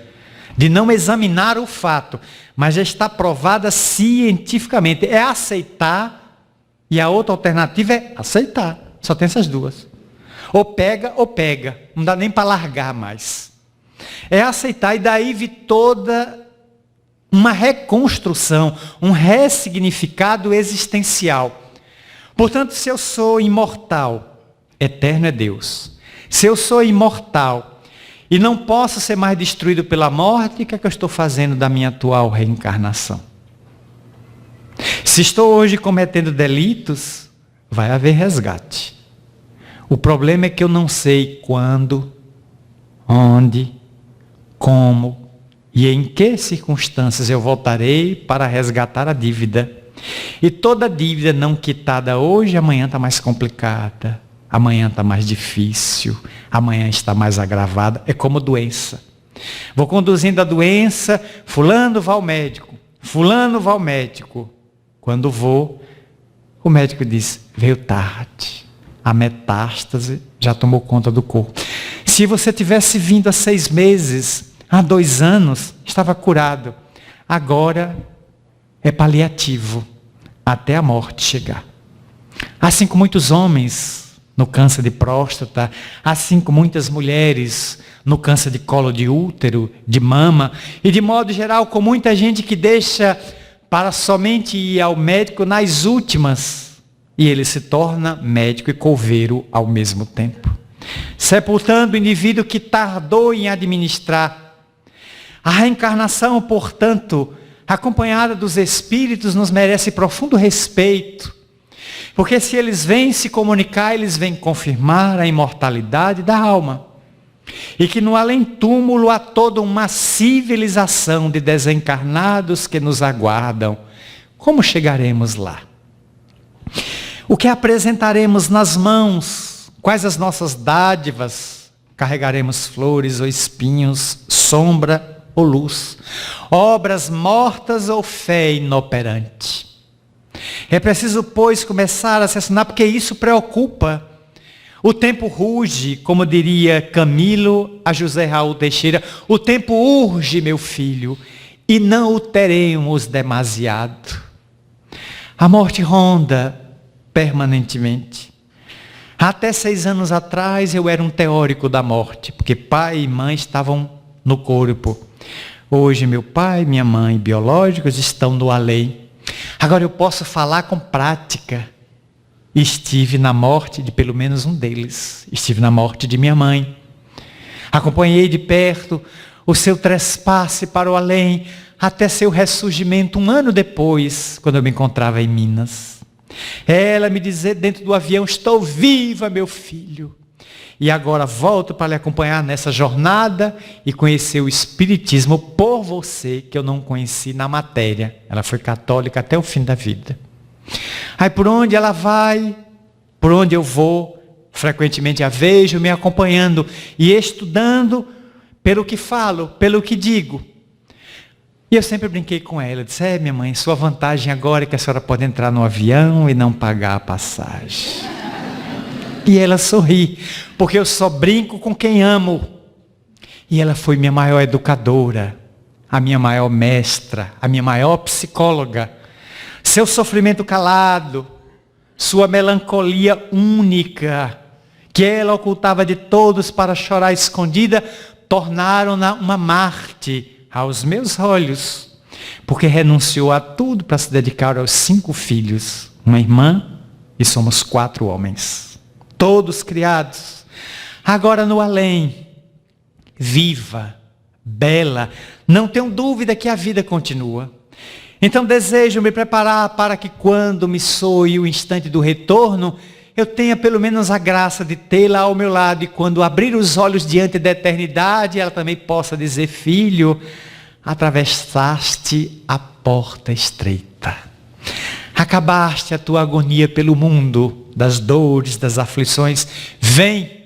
de não examinar o fato, mas já está provada cientificamente. É aceitar, e a outra alternativa é aceitar. Só tem essas duas. Ou pega, não dá nem para largar mais. É aceitar, e daí vi toda uma reconstrução, um ressignificado existencial. Portanto, se eu sou imortal, eterno é Deus. Se eu sou imortal e não posso ser mais destruído pela morte, o que é que eu estou fazendo da minha atual reencarnação? Se estou hoje cometendo delitos, vai haver resgate. O problema é que eu não sei quando, onde, como e em que circunstâncias eu voltarei para resgatar a dívida. E toda dívida não quitada hoje, amanhã está mais complicada. Amanhã está mais difícil. Amanhã está mais agravada. É como doença. Vou conduzindo a doença, fulano vai ao médico. Fulano vai ao médico. Quando vou, o médico diz, veio tarde. A metástase já tomou conta do corpo. Se você tivesse vindo há 6 meses, há 2 anos, estava curado. Agora é paliativo, até a morte chegar. Assim como muitos homens no câncer de próstata, assim como muitas mulheres no câncer de colo de útero, de mama, e de modo geral com muita gente que deixa para somente ir ao médico nas últimas, e ele se torna médico e coveiro ao mesmo tempo, sepultando o indivíduo que tardou em administrar. A reencarnação, portanto, acompanhada dos espíritos, nos merece profundo respeito, porque se eles vêm se comunicar, eles vêm confirmar a imortalidade da alma, e que no além-túmulo há toda uma civilização de desencarnados que nos aguardam. Como chegaremos lá? O que apresentaremos nas mãos? Quais as nossas dádivas? Carregaremos flores ou espinhos, sombra ou luz, obras mortas ou fé inoperante? É preciso, pois, começar a assassinar, porque isso preocupa. O tempo ruge, como diria Camilo a José Raul Teixeira, o tempo urge, meu filho, e não o teremos demasiado. A morte ronda permanentemente. Até 6 anos atrás eu era um teórico da morte, porque pai e mãe estavam no corpo. Hoje meu pai e minha mãe biológicos estão no além. Agora eu posso falar com prática. Estive na morte de pelo menos um deles. Estive na morte de minha mãe. Acompanhei de perto o seu trespasse para o além, até seu ressurgimento 1 ano depois, quando eu me encontrava em Minas. Ela me dizer dentro do avião, estou viva, meu filho. E agora volto para lhe acompanhar nessa jornada e conhecer o Espiritismo por você, que eu não conheci na matéria. Ela foi católica até o fim da vida. Aí por onde ela vai, por onde eu vou, frequentemente a vejo me acompanhando e estudando pelo que falo, pelo que digo. E eu sempre brinquei com ela, disse, minha mãe, sua vantagem agora é que a senhora pode entrar no avião e não pagar a passagem. E ela sorri, porque eu só brinco com quem amo. E ela foi minha maior educadora, a minha maior mestra, a minha maior psicóloga. Seu sofrimento calado, sua melancolia única, que ela ocultava de todos para chorar escondida, tornaram-na uma Marte aos meus olhos, porque renunciou a tudo para se dedicar aos 5 filhos, uma irmã, e somos 4 homens, todos criados. Agora no além, viva, bela, não tenho dúvida que a vida continua. Então desejo me preparar para que quando me soe o instante do retorno, eu tenha pelo menos a graça de tê-la ao meu lado, e quando abrir os olhos diante da eternidade, ela também possa dizer, filho, atravessaste a porta estreita. Acabaste a tua agonia pelo mundo, das dores, das aflições. Vem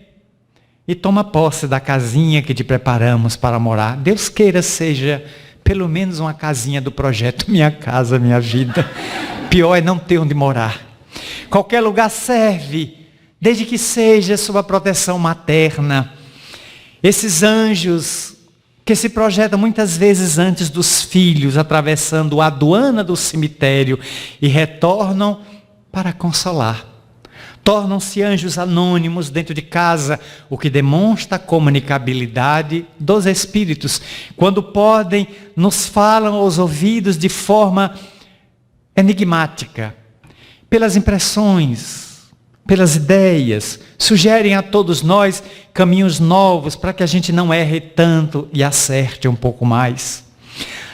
e toma posse da casinha que te preparamos para morar. Deus queira seja pelo menos uma casinha do projeto Minha Casa Minha Vida. Pior é não ter onde morar. Qualquer lugar serve, desde que seja sob a proteção materna. Esses anjos que se projetam muitas vezes antes dos filhos, atravessando a aduana do cemitério e retornam para consolar. Tornam-se anjos anônimos dentro de casa, o que demonstra a comunicabilidade dos espíritos. Quando podem, nos falam aos ouvidos de forma enigmática, pelas impressões, pelas ideias, sugerem a todos nós caminhos novos para que a gente não erre tanto e acerte um pouco mais.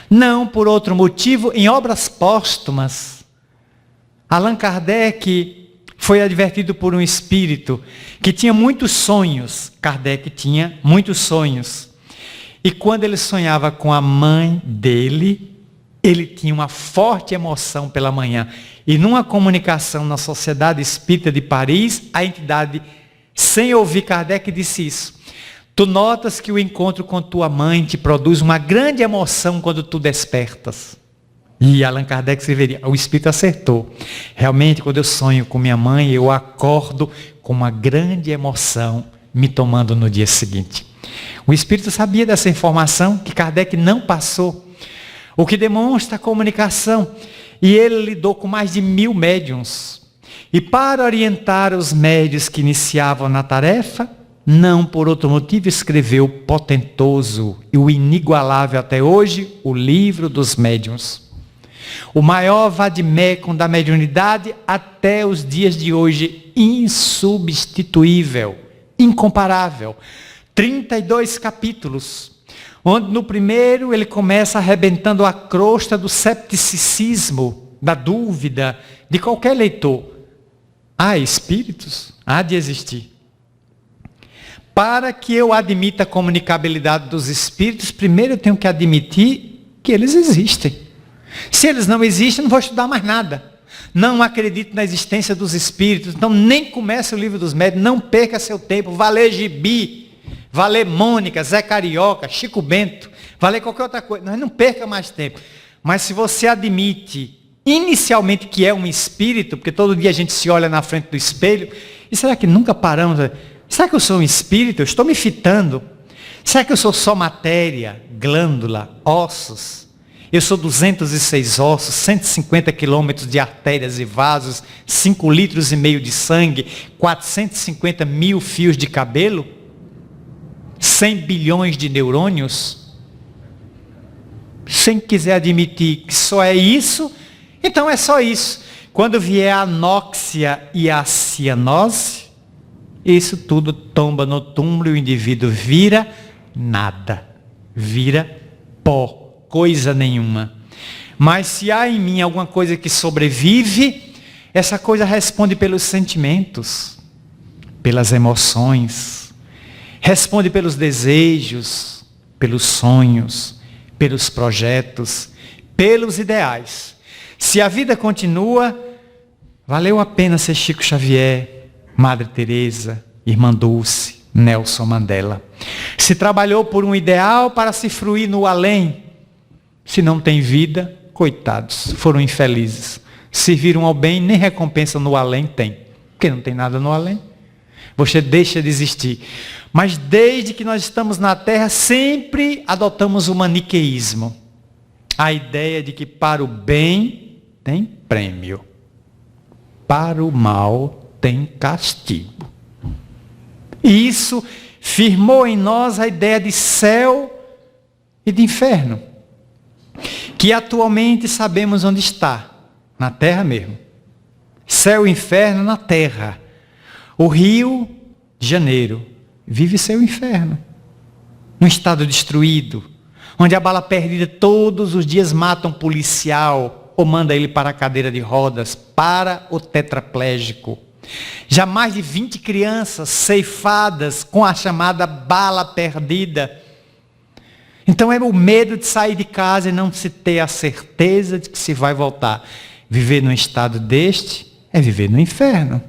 Não por outro motivo, em obras póstumas, Allan Kardec foi advertido por um espírito que tinha muitos sonhos. Kardec tinha muitos sonhos. E quando ele sonhava com a mãe dele, ele tinha uma forte emoção pela manhã. E numa comunicação na Sociedade Espírita de Paris, a entidade, sem ouvir Kardec, disse isso. Tu notas que o encontro com tua mãe te produz uma grande emoção quando tu despertas. E Allan Kardec escreveria, o Espírito acertou. Realmente, quando eu sonho com minha mãe, eu acordo com uma grande emoção me tomando no dia seguinte. O Espírito sabia dessa informação que Kardec não passou. O que demonstra a comunicação. E ele lidou com mais de 1000 médiuns. E para orientar os médiuns que iniciavam na tarefa, não por outro motivo, escreveu o potentoso e o inigualável até hoje, o Livro dos Médiuns. O maior vade-mecum da mediunidade até os dias de hoje, insubstituível, incomparável. 32 capítulos, onde no primeiro ele começa arrebentando a crosta do cepticismo, da dúvida de qualquer leitor. Há espíritos? Há de existir. Para que eu admita a comunicabilidade dos espíritos, primeiro eu tenho que admitir que eles existem. Se eles não existem, eu não vou estudar mais nada. Não acredito na existência dos espíritos, então nem comece o Livro dos Médiuns, não perca seu tempo, vá ler Gibi, vá ler Mônica, Zé Carioca, Chico Bento, vá ler qualquer outra coisa, não perca mais tempo. Mas se você admite inicialmente que é um espírito, porque todo dia a gente se olha na frente do espelho, e será que nunca paramos? Será que eu sou um espírito? Eu estou me fitando. Será que eu sou só matéria, glândula, ossos? Eu sou 206 ossos, 150 quilômetros de artérias e vasos, 5,5 litros de sangue, 450 mil fios de cabelo, 100 bilhões de neurônios. Se quiser admitir que só é isso, então é só isso. Quando vier a anóxia e a cianose, isso tudo tomba no túmulo e o indivíduo vira nada, vira pó. Coisa nenhuma. Mas se há em mim alguma coisa que sobrevive, essa coisa responde pelos sentimentos, pelas emoções, responde pelos desejos, pelos sonhos, pelos projetos, pelos ideais. Se a vida continua, valeu a pena ser Chico Xavier, Madre Teresa, Irmã Dulce, Nelson Mandela. Se trabalhou por um ideal para se fruir no além, Se não tem vida, coitados, foram infelizes. Serviram ao bem, nem recompensa no além tem. Porque não tem nada no além. Você deixa de existir. Mas desde que nós estamos na Terra, sempre adotamos o maniqueísmo. A ideia de que para o bem tem prêmio. Para o mal tem castigo. E isso firmou em nós a ideia de céu e de inferno. Que atualmente sabemos onde está. Na Terra mesmo. Céu e inferno na Terra. O Rio de Janeiro vive seu inferno. Um estado destruído, onde a bala perdida todos os dias mata um policial ou manda ele para a cadeira de rodas, para o tetraplégico. Já mais de 20 crianças ceifadas com a chamada bala perdida. Então é o medo de sair de casa e não se ter a certeza de que se vai voltar. Viver num estado deste é viver no inferno.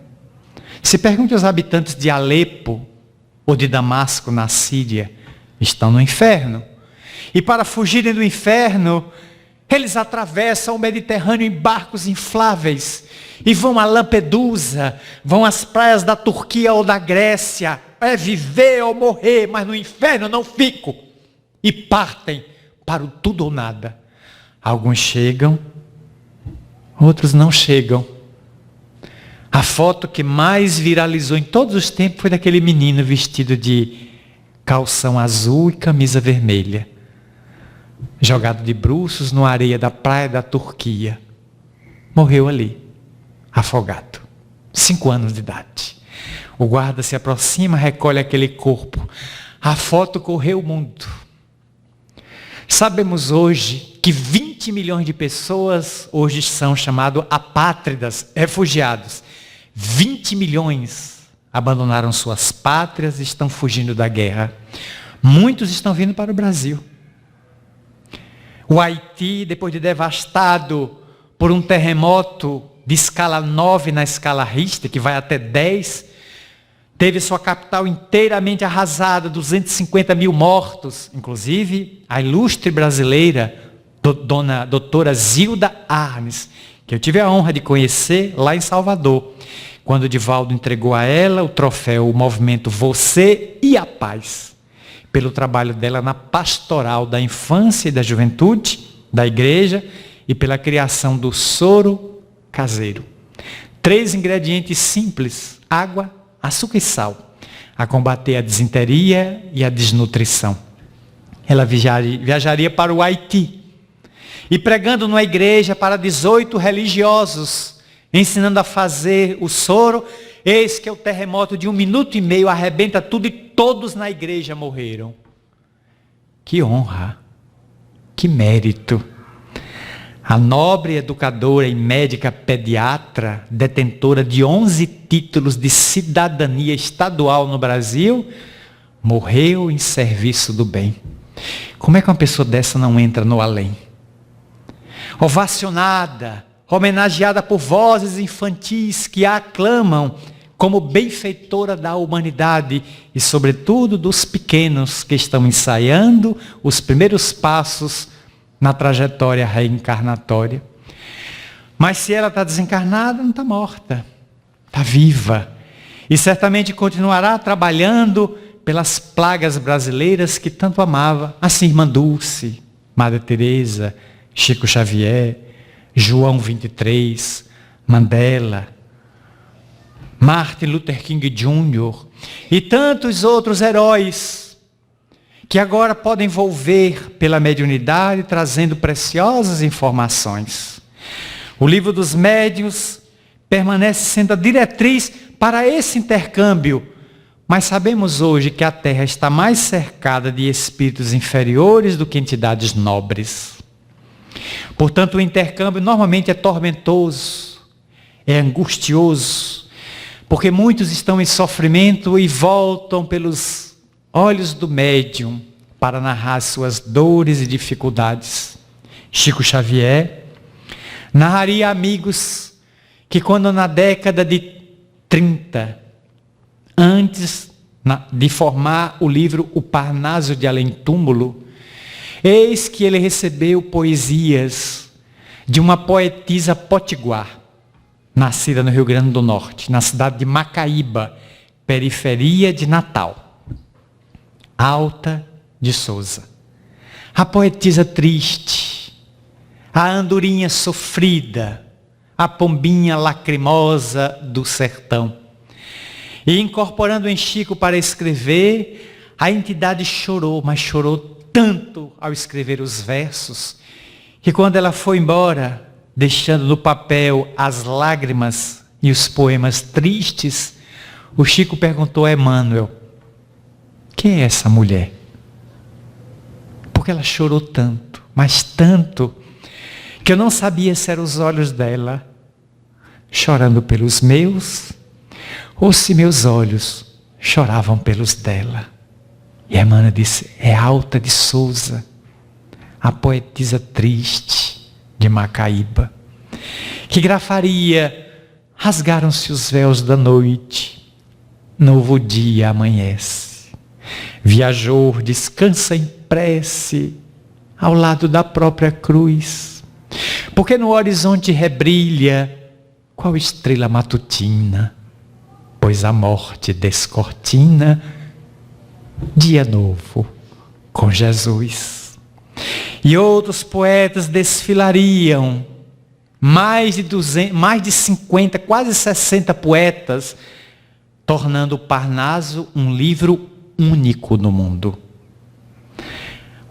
Se pergunte aos habitantes de Alepo ou de Damasco, na Síria, estão no inferno. E para fugirem do inferno, eles atravessam o Mediterrâneo em barcos infláveis e vão a Lampedusa, vão às praias da Turquia ou da Grécia. É viver ou morrer, mas no inferno não fico. E partem para o tudo ou nada. Alguns chegam, outros não chegam. A foto que mais viralizou em todos os tempos foi daquele menino vestido de calção azul e camisa vermelha, jogado de bruços na areia da praia da Turquia. Morreu ali, afogado. 5 anos de idade. O guarda se aproxima, recolhe aquele corpo. A foto correu o mundo. Sabemos hoje que 20 milhões de pessoas hoje são chamados apátridas, refugiados. 20 milhões abandonaram suas pátrias e estão fugindo da guerra. Muitos estão vindo para o Brasil. O Haiti, depois de devastado por um terremoto de escala 9 na escala Richter, que vai até 10, teve sua capital inteiramente arrasada, 250 mil mortos, inclusive a ilustre brasileira, doutora Zilda Arnes, que eu tive a honra de conhecer lá em Salvador, quando o Divaldo entregou a ela o troféu, o movimento Você e a Paz, pelo trabalho dela na pastoral da infância e da juventude, da igreja, e pela criação do soro caseiro. 3 ingredientes simples: água, açúcar e sal, a combater a disenteria e a desnutrição. Ela viajaria para o Haiti, e pregando numa igreja para 18 religiosos, ensinando a fazer o soro, eis que o terremoto de 1 minuto e meio arrebenta tudo e todos na igreja morreram. Que honra, que mérito. A nobre educadora e médica pediatra, detentora de 11 títulos de cidadania estadual no Brasil, morreu em serviço do bem. Como é que uma pessoa dessa não entra no além? Ovacionada, homenageada por vozes infantis que a aclamam como benfeitora da humanidade e, sobretudo, dos pequenos que estão ensaiando os primeiros passos na trajetória reencarnatória. Mas se ela está desencarnada, não está morta, está viva. E certamente continuará trabalhando pelas plagas brasileiras que tanto amava, assim Irmã Dulce, Madre Teresa, Chico Xavier, João 23, Mandela, Martin Luther King Jr. e tantos outros heróis que agora podem envolver pela mediunidade, trazendo preciosas informações. O livro dos médiuns permanece sendo a diretriz para esse intercâmbio, mas sabemos hoje que a Terra está mais cercada de espíritos inferiores do que entidades nobres. Portanto, o intercâmbio normalmente é tormentoso, é angustioso, porque muitos estão em sofrimento e voltam pelos olhos do médium para narrar suas dores e dificuldades. Chico Xavier narraria amigos que quando na década de 30, antes de formar o livro O Parnaso de Além Túmulo, Eis que ele recebeu poesias de uma poetisa potiguar, nascida no Rio Grande do Norte, na cidade de Macaíba, periferia de Natal. Alta de Souza. A poetisa triste, a andorinha sofrida, a pombinha lacrimosa do sertão. E incorporando em Chico para escrever, a entidade chorou, mas chorou tanto ao escrever os versos, que quando ela foi embora, deixando no papel as lágrimas e os poemas tristes, o Chico perguntou a Emmanuel: quem é essa mulher? Porque ela chorou tanto, mas tanto, que eu não sabia se eram os olhos dela chorando pelos meus, ou se meus olhos choravam pelos dela. E a Emmanuel disse: é Alta de Souza, a poetisa triste de Macaíba, que grafaria: rasgaram-se os véus da noite, novo dia amanhece. Viajor descansa em prece ao lado da própria cruz, porque no horizonte rebrilha qual estrela matutina, pois a morte descortina dia novo com Jesus. E outros poetas desfilariam, mais de 50, quase 60 poetas, tornando o Parnaso um livro único no mundo.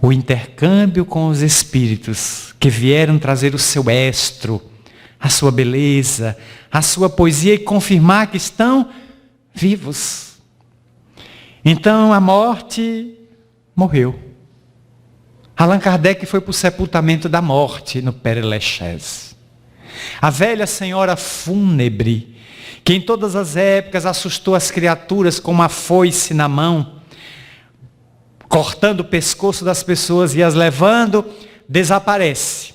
O intercâmbio com os espíritos que vieram trazer o seu estro, a sua beleza, a sua poesia e confirmar que estão vivos. Então a morte morreu. Allan Kardec foi para o sepultamento da morte no Père Lachaise. A velha senhora fúnebre, que em todas as épocas assustou as criaturas com uma foice na mão, cortando o pescoço das pessoas e as levando, desaparece.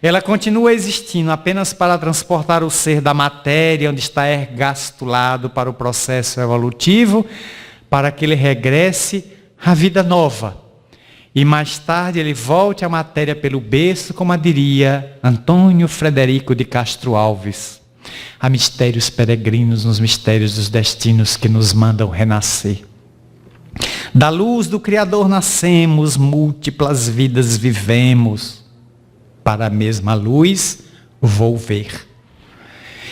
Ela continua existindo apenas para transportar o ser da matéria, onde está ergastulado para o processo evolutivo, para que ele regresse à vida nova. E mais tarde ele volte à matéria pelo berço, como a diria Antônio Frederico de Castro Alves. Há mistérios peregrinos nos mistérios dos destinos que nos mandam renascer. Da luz do Criador nascemos, múltiplas vidas vivemos, para a mesma luz volver.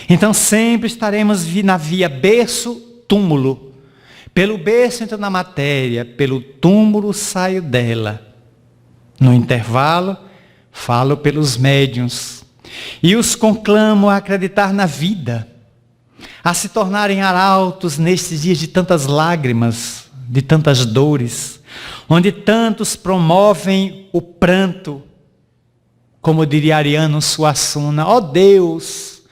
Então sempre estaremos na via berço-túmulo. Pelo berço entro na matéria, pelo túmulo saio dela. No intervalo, falo pelos médiuns e os conclamo a acreditar na vida, a se tornarem arautos nestes dias de tantas lágrimas, de tantas dores, onde tantos promovem o pranto, como diria Ariano Suassuna: ó Deus,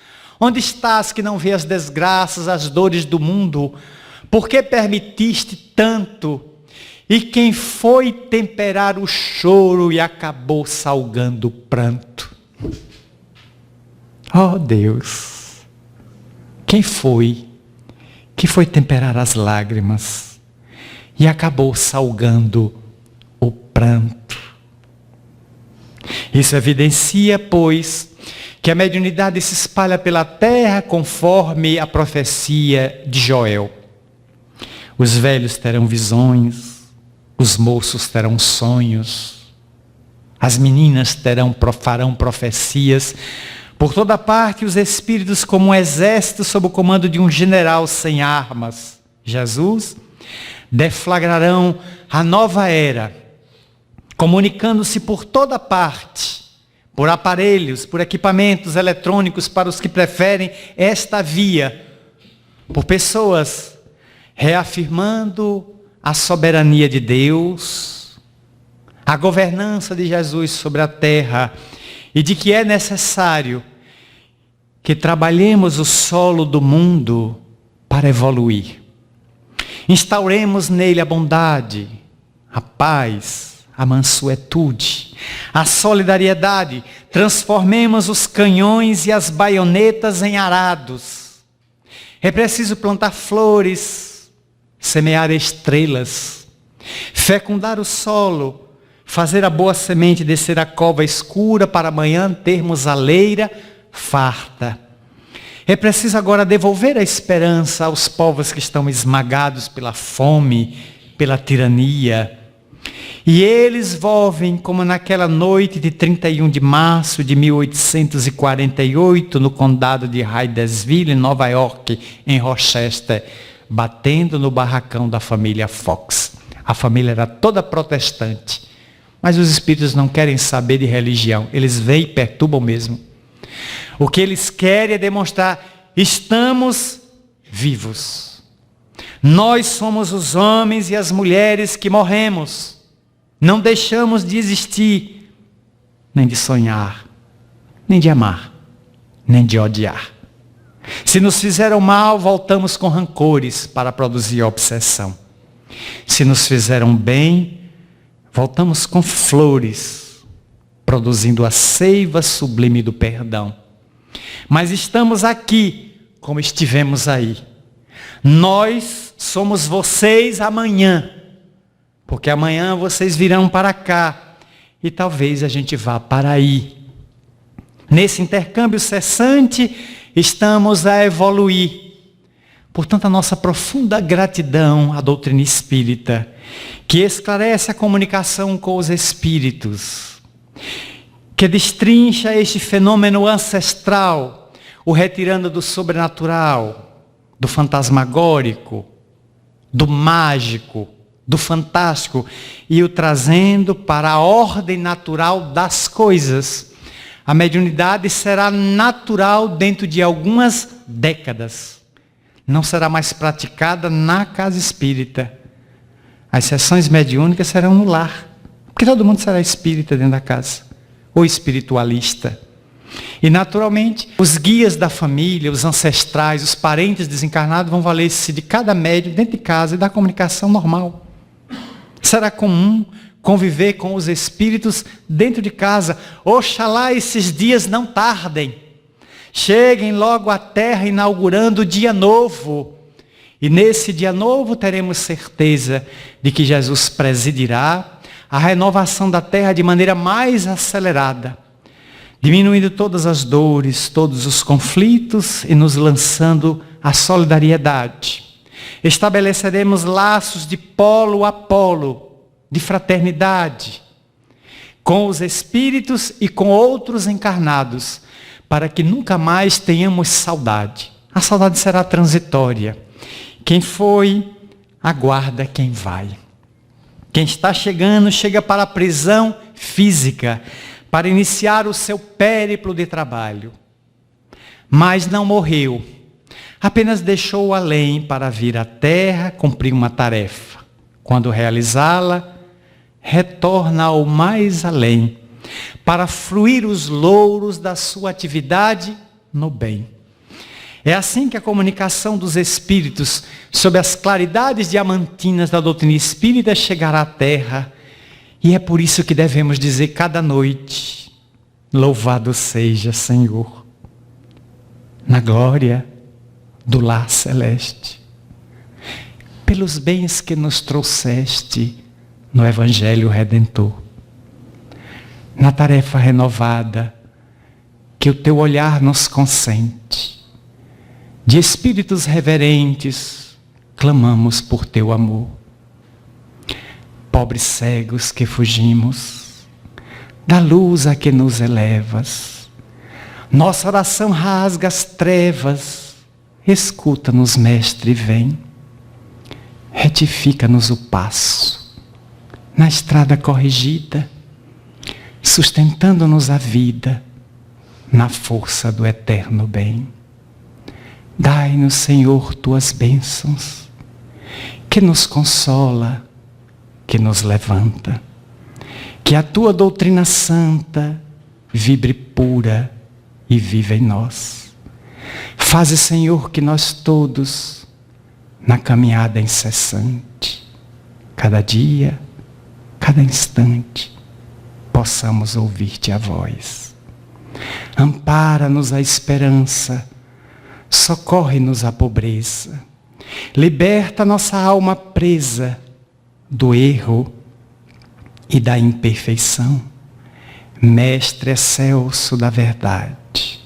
onde estás que não vê as desgraças, as dores do mundo? Por que permitiste tanto? E quem foi temperar o choro e acabou salgando o pranto? Ó Deus, quem foi que foi temperar as lágrimas e acabou salgando o pranto? Isso evidencia, pois, que a mediunidade se espalha pela terra conforme a profecia de Joel. Os velhos terão visões, os moços terão sonhos, as meninas farão profecias. Por toda parte, os espíritos, como um exército sob o comando de um general sem armas, Jesus, deflagrarão a nova era, comunicando-se por toda parte, por aparelhos, por equipamentos eletrônicos para os que preferem esta via, por pessoas reafirmando a soberania de Deus, a governança de Jesus sobre a terra e de que é necessário que trabalhemos o solo do mundo para evoluir. Instauremos nele a bondade, a paz, a mansuetude, a solidariedade. Transformemos os canhões e as baionetas em arados. É preciso plantar flores, semear estrelas, fecundar o solo, fazer a boa semente descer a cova escura para amanhã termos a leira farta. É preciso agora devolver a esperança aos povos que estão esmagados pela fome, pela tirania. E eles volvem como naquela noite de 31 de março de 1848, no condado de Hydesville, em Nova York, em Rochester, batendo no barracão da família Fox. A família era toda protestante, mas os espíritos não querem saber de religião, eles vêm e perturbam mesmo. O que eles querem é demonstrar: estamos vivos. Nós somos os homens e as mulheres que morremos. Não deixamos de existir, nem de sonhar, nem de amar, nem de odiar. Se nos fizeram mal, voltamos com rancores para produzir obsessão. Se nos fizeram bem, voltamos com flores, produzindo a seiva sublime do perdão. Mas estamos aqui, como estivemos aí. Nós somos vocês amanhã, porque amanhã vocês virão para cá, e talvez a gente vá para aí. Nesse intercâmbio cessante, estamos a evoluir. Portanto, a nossa profunda gratidão à doutrina espírita, que esclarece a comunicação com os espíritos, que destrincha este fenômeno ancestral, o retirando do sobrenatural, do fantasmagórico, do mágico, do fantástico, e o trazendo para a ordem natural das coisas. A mediunidade será natural dentro de algumas décadas. Não será mais praticada na casa espírita. As sessões mediúnicas serão no lar, porque todo mundo será espírita dentro da casa, ou espiritualista. E naturalmente, os guias da família, os ancestrais, os parentes desencarnados vão valer-se de cada médium dentro de casa e da comunicação normal. Será comum conviver com os espíritos dentro de casa. Oxalá esses dias não tardem. Cheguem logo à Terra inaugurando o dia novo. E nesse dia novo teremos certeza de que Jesus presidirá a renovação da Terra de maneira mais acelerada, diminuindo todas as dores, todos os conflitos e nos lançando a solidariedade. Estabeleceremos laços de polo a polo, de fraternidade, com os espíritos e com outros encarnados, para que nunca mais tenhamos saudade. A saudade será transitória. Quem foi, aguarda quem vai. Quem está chegando, chega para a prisão física, para iniciar o seu périplo de trabalho. Mas não morreu. Apenas deixou o além para vir à Terra cumprir uma tarefa. Quando realizá-la, retorna ao mais além, para fruir os louros da sua atividade no bem. É assim que a comunicação dos espíritos sob as claridades diamantinas da doutrina espírita chegará à Terra. E é por isso que devemos dizer cada noite: louvado seja, Senhor, na glória do lar celeste, pelos bens que nos trouxeste no Evangelho Redentor, na tarefa renovada que o teu olhar nos consente. De espíritos reverentes, clamamos por teu amor. Pobres cegos que fugimos da luz a que nos elevas, nossa oração rasga as trevas. Escuta-nos, Mestre, vem. Retifica-nos o passo na estrada corrigida, sustentando-nos a vida na força do eterno bem. Dai-nos, Senhor, tuas bênçãos, que nos consola, que nos levanta. Que a tua doutrina santa vibre pura e viva em nós. Faze, Senhor, que nós todos, na caminhada incessante, cada dia, cada instante, possamos ouvir-te a voz. Ampara-nos a esperança, socorre-nos a pobreza, liberta nossa alma presa do erro e da imperfeição, Mestre excelso da verdade,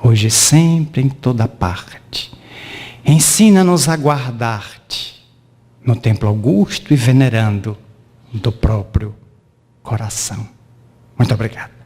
hoje e sempre em toda parte, ensina-nos a guardar-te no templo augusto e venerando do próprio coração. Muito obrigado.